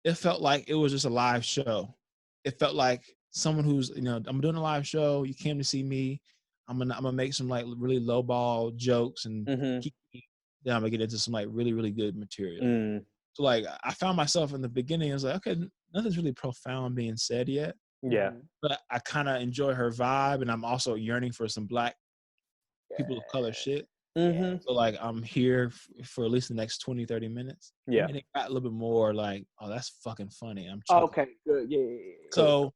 it felt like it was just a live show. It felt like someone who's, I'm doing a live show. You came to see me. I'm gonna make some like really lowball jokes and then I'm gonna get into some like really, really good material. So like I found myself in the beginning, I was like, okay, nothing's really profound being said yet. Yeah. But I kind of enjoy her vibe, and I'm also yearning for some black people of color shit. So like I'm here for at least the next 20, 30 minutes. Yeah. And it got a little bit more like, oh, that's fucking funny. I'm okay, good. Yeah. So,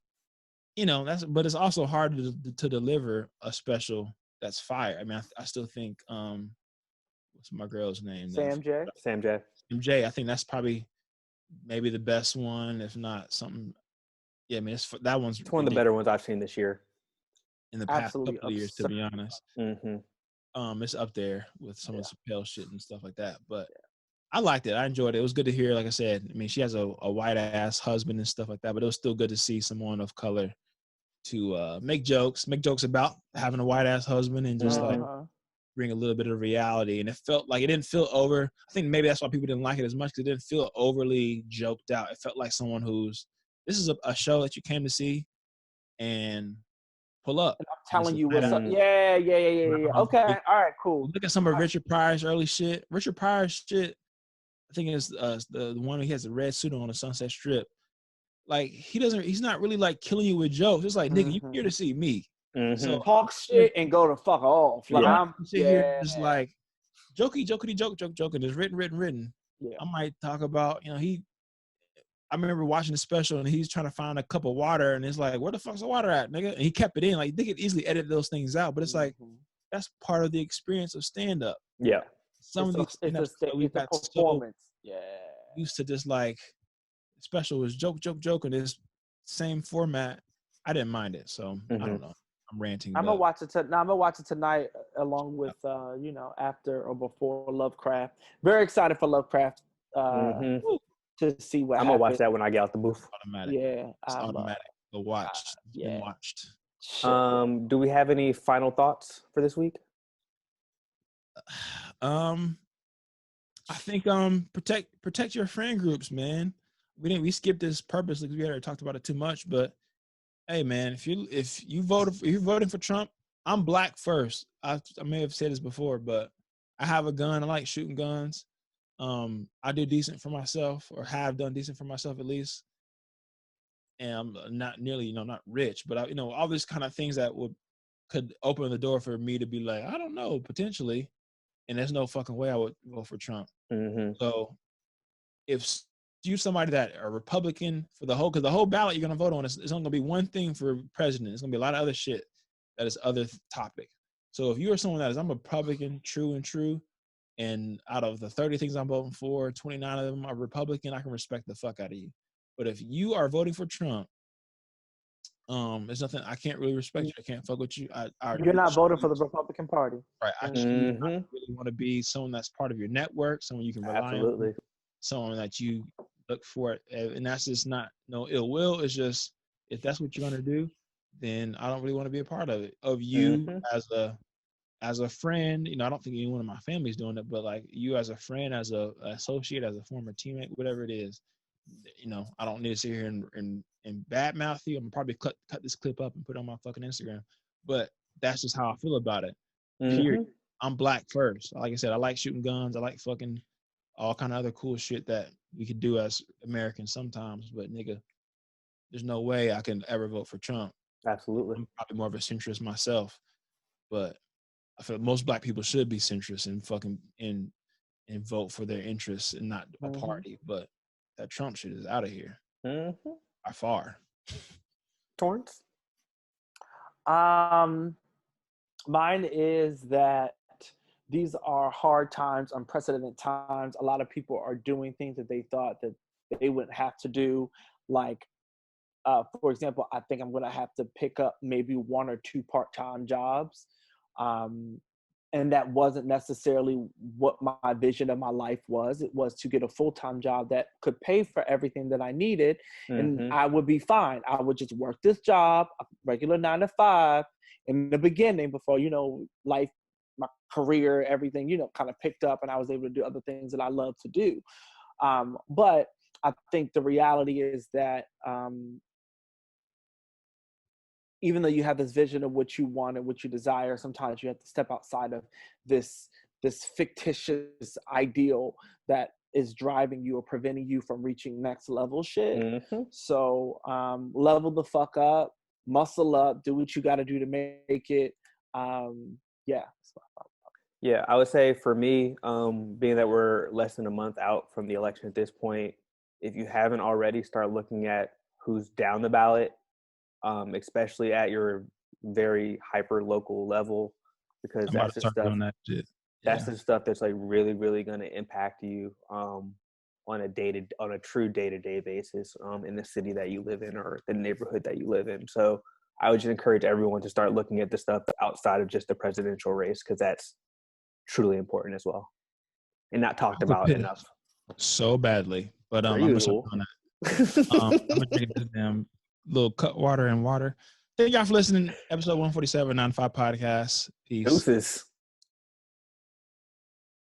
but it's also hard to deliver a special that's fire. I mean, I still think, what's my girl's name? Sam J. MJ. I think that's probably maybe the best one, if not something. Yeah, I mean, that one's one of the better ones I've seen this year. In the past couple of years, to be honest. It's up there with some of the Chappelle shit and stuff like that. But I liked it. I enjoyed it. It was good to hear. Like I said, I mean, she has a white ass husband and stuff like that, but it was still good to see someone of color to make jokes about having a white ass husband and just like bring a little bit of reality. And it felt like it didn't feel over. I think maybe that's why people didn't like it as much, because it didn't feel overly joked out. It felt like someone this is a show that you came to see and pull up. And I'm telling you what's up. Yeah. Okay. All right, cool. Look at some of Richard Pryor's early shit. Richard Pryor's shit, I think it's the one where he has the red suit on the Sunset Strip. Like he's not really like killing you with jokes. It's like, nigga, you here to see me. So talk shit and go to fuck off. Like I'm here just like joke, and it's written. Yeah. I might talk about, I remember watching the special and he's trying to find a cup of water and it's like, where the fuck's the water at, nigga? And he kept it in. Like they could easily edit those things out, but it's like that's part of the experience of stand-up. Yeah. Some of these we've got performance. Used to just like special was joke, and this same format. I didn't mind it, so I don't know. I'm ranting. I'm gonna watch it. I'm gonna watch it tonight, along with after or before Lovecraft. Very excited for Lovecraft. To see what I'm gonna watch that when I get out the booth. Automatic. Yeah, it's automatic. The watched. Been watched. Do we have any final thoughts for this week? I think protect your friend groups, man. We skipped this purposely because we already talked about it too much. But hey, man, if you're voting for Trump, I'm black first. I may have said this before, but I have a gun. I like shooting guns. I do decent for myself, or have done decent for myself at least. And I'm not nearly, not rich, but all these kind of things that could open the door for me to be like, I don't know, potentially. And there's no fucking way I would vote for Trump. So if you're somebody that are Republican for because the whole ballot you're going to vote on is only going to be one thing for president. It's going to be a lot of other shit that is other topic. So if you are someone I'm a Republican, true, and out of the 30 things I'm voting for, 29 of them are Republican, I can respect the fuck out of you. But if you are voting for Trump, there's nothing, I can't really respect you. I can't fuck with you. You're not voting for the Republican Party. Right. I really want to be someone that's part of your network, someone you can rely on, someone that you look for. And that's just not no ill will. It's just, if that's what you're going to do, then I don't really want to be a part of it. Of you as a friend, I don't think anyone in my family is doing it, but like you as a friend, as a associate, as a former teammate, whatever it is, I don't need to sit here and badmouth you. I'm gonna probably cut this clip up and put it on my fucking Instagram. But that's just how I feel about it. Period. I'm black first. Like I said, I like shooting guns. I like fucking all kind of other cool shit that we could do as Americans sometimes. But nigga, there's no way I can ever vote for Trump. Absolutely. I'm probably more of a centrist myself, but I feel most black people should be centrist and fucking and vote for their interests and not a party. But that Trump shit is out of here by far. Torrance? Mine is that these are hard times, unprecedented times. A lot of people are doing things that they thought that they wouldn't have to do. Like, for example, I think I'm going to have to pick up maybe 1 or 2 part-time jobs. And that wasn't necessarily what my vision of my life was. It was to get a full-time job that could pay for everything that I needed, and I would be fine. I would just work this job, a regular 9 to 5, in the beginning before, life, my career, everything, kind of picked up, and I was able to do other things that I love to do. But I think the reality is that even though you have this vision of what you want and what you desire, sometimes you have to step outside of this fictitious ideal that is driving you or preventing you from reaching next level shit. So level the fuck up, muscle up, do what you got to do to make it. Yeah, I would say for me, being that we're less than a month out from the election at this point, if you haven't already, start looking at who's down the ballot, especially at your very hyper local level, because that's the stuff. That's the stuff that's like really, really going to impact you on a true day-to-day basis in the city that you live in or the neighborhood that you live in. So I would just encourage everyone to start looking at the stuff outside of just the presidential race, because that's truly important as well and not talked about enough. So badly, but I'm gonna start doing that. I'm gonna drink this damn little cut water and water. Thank y'all for listening. Episode 147, 9 to 5 podcast. Peace. Deuces.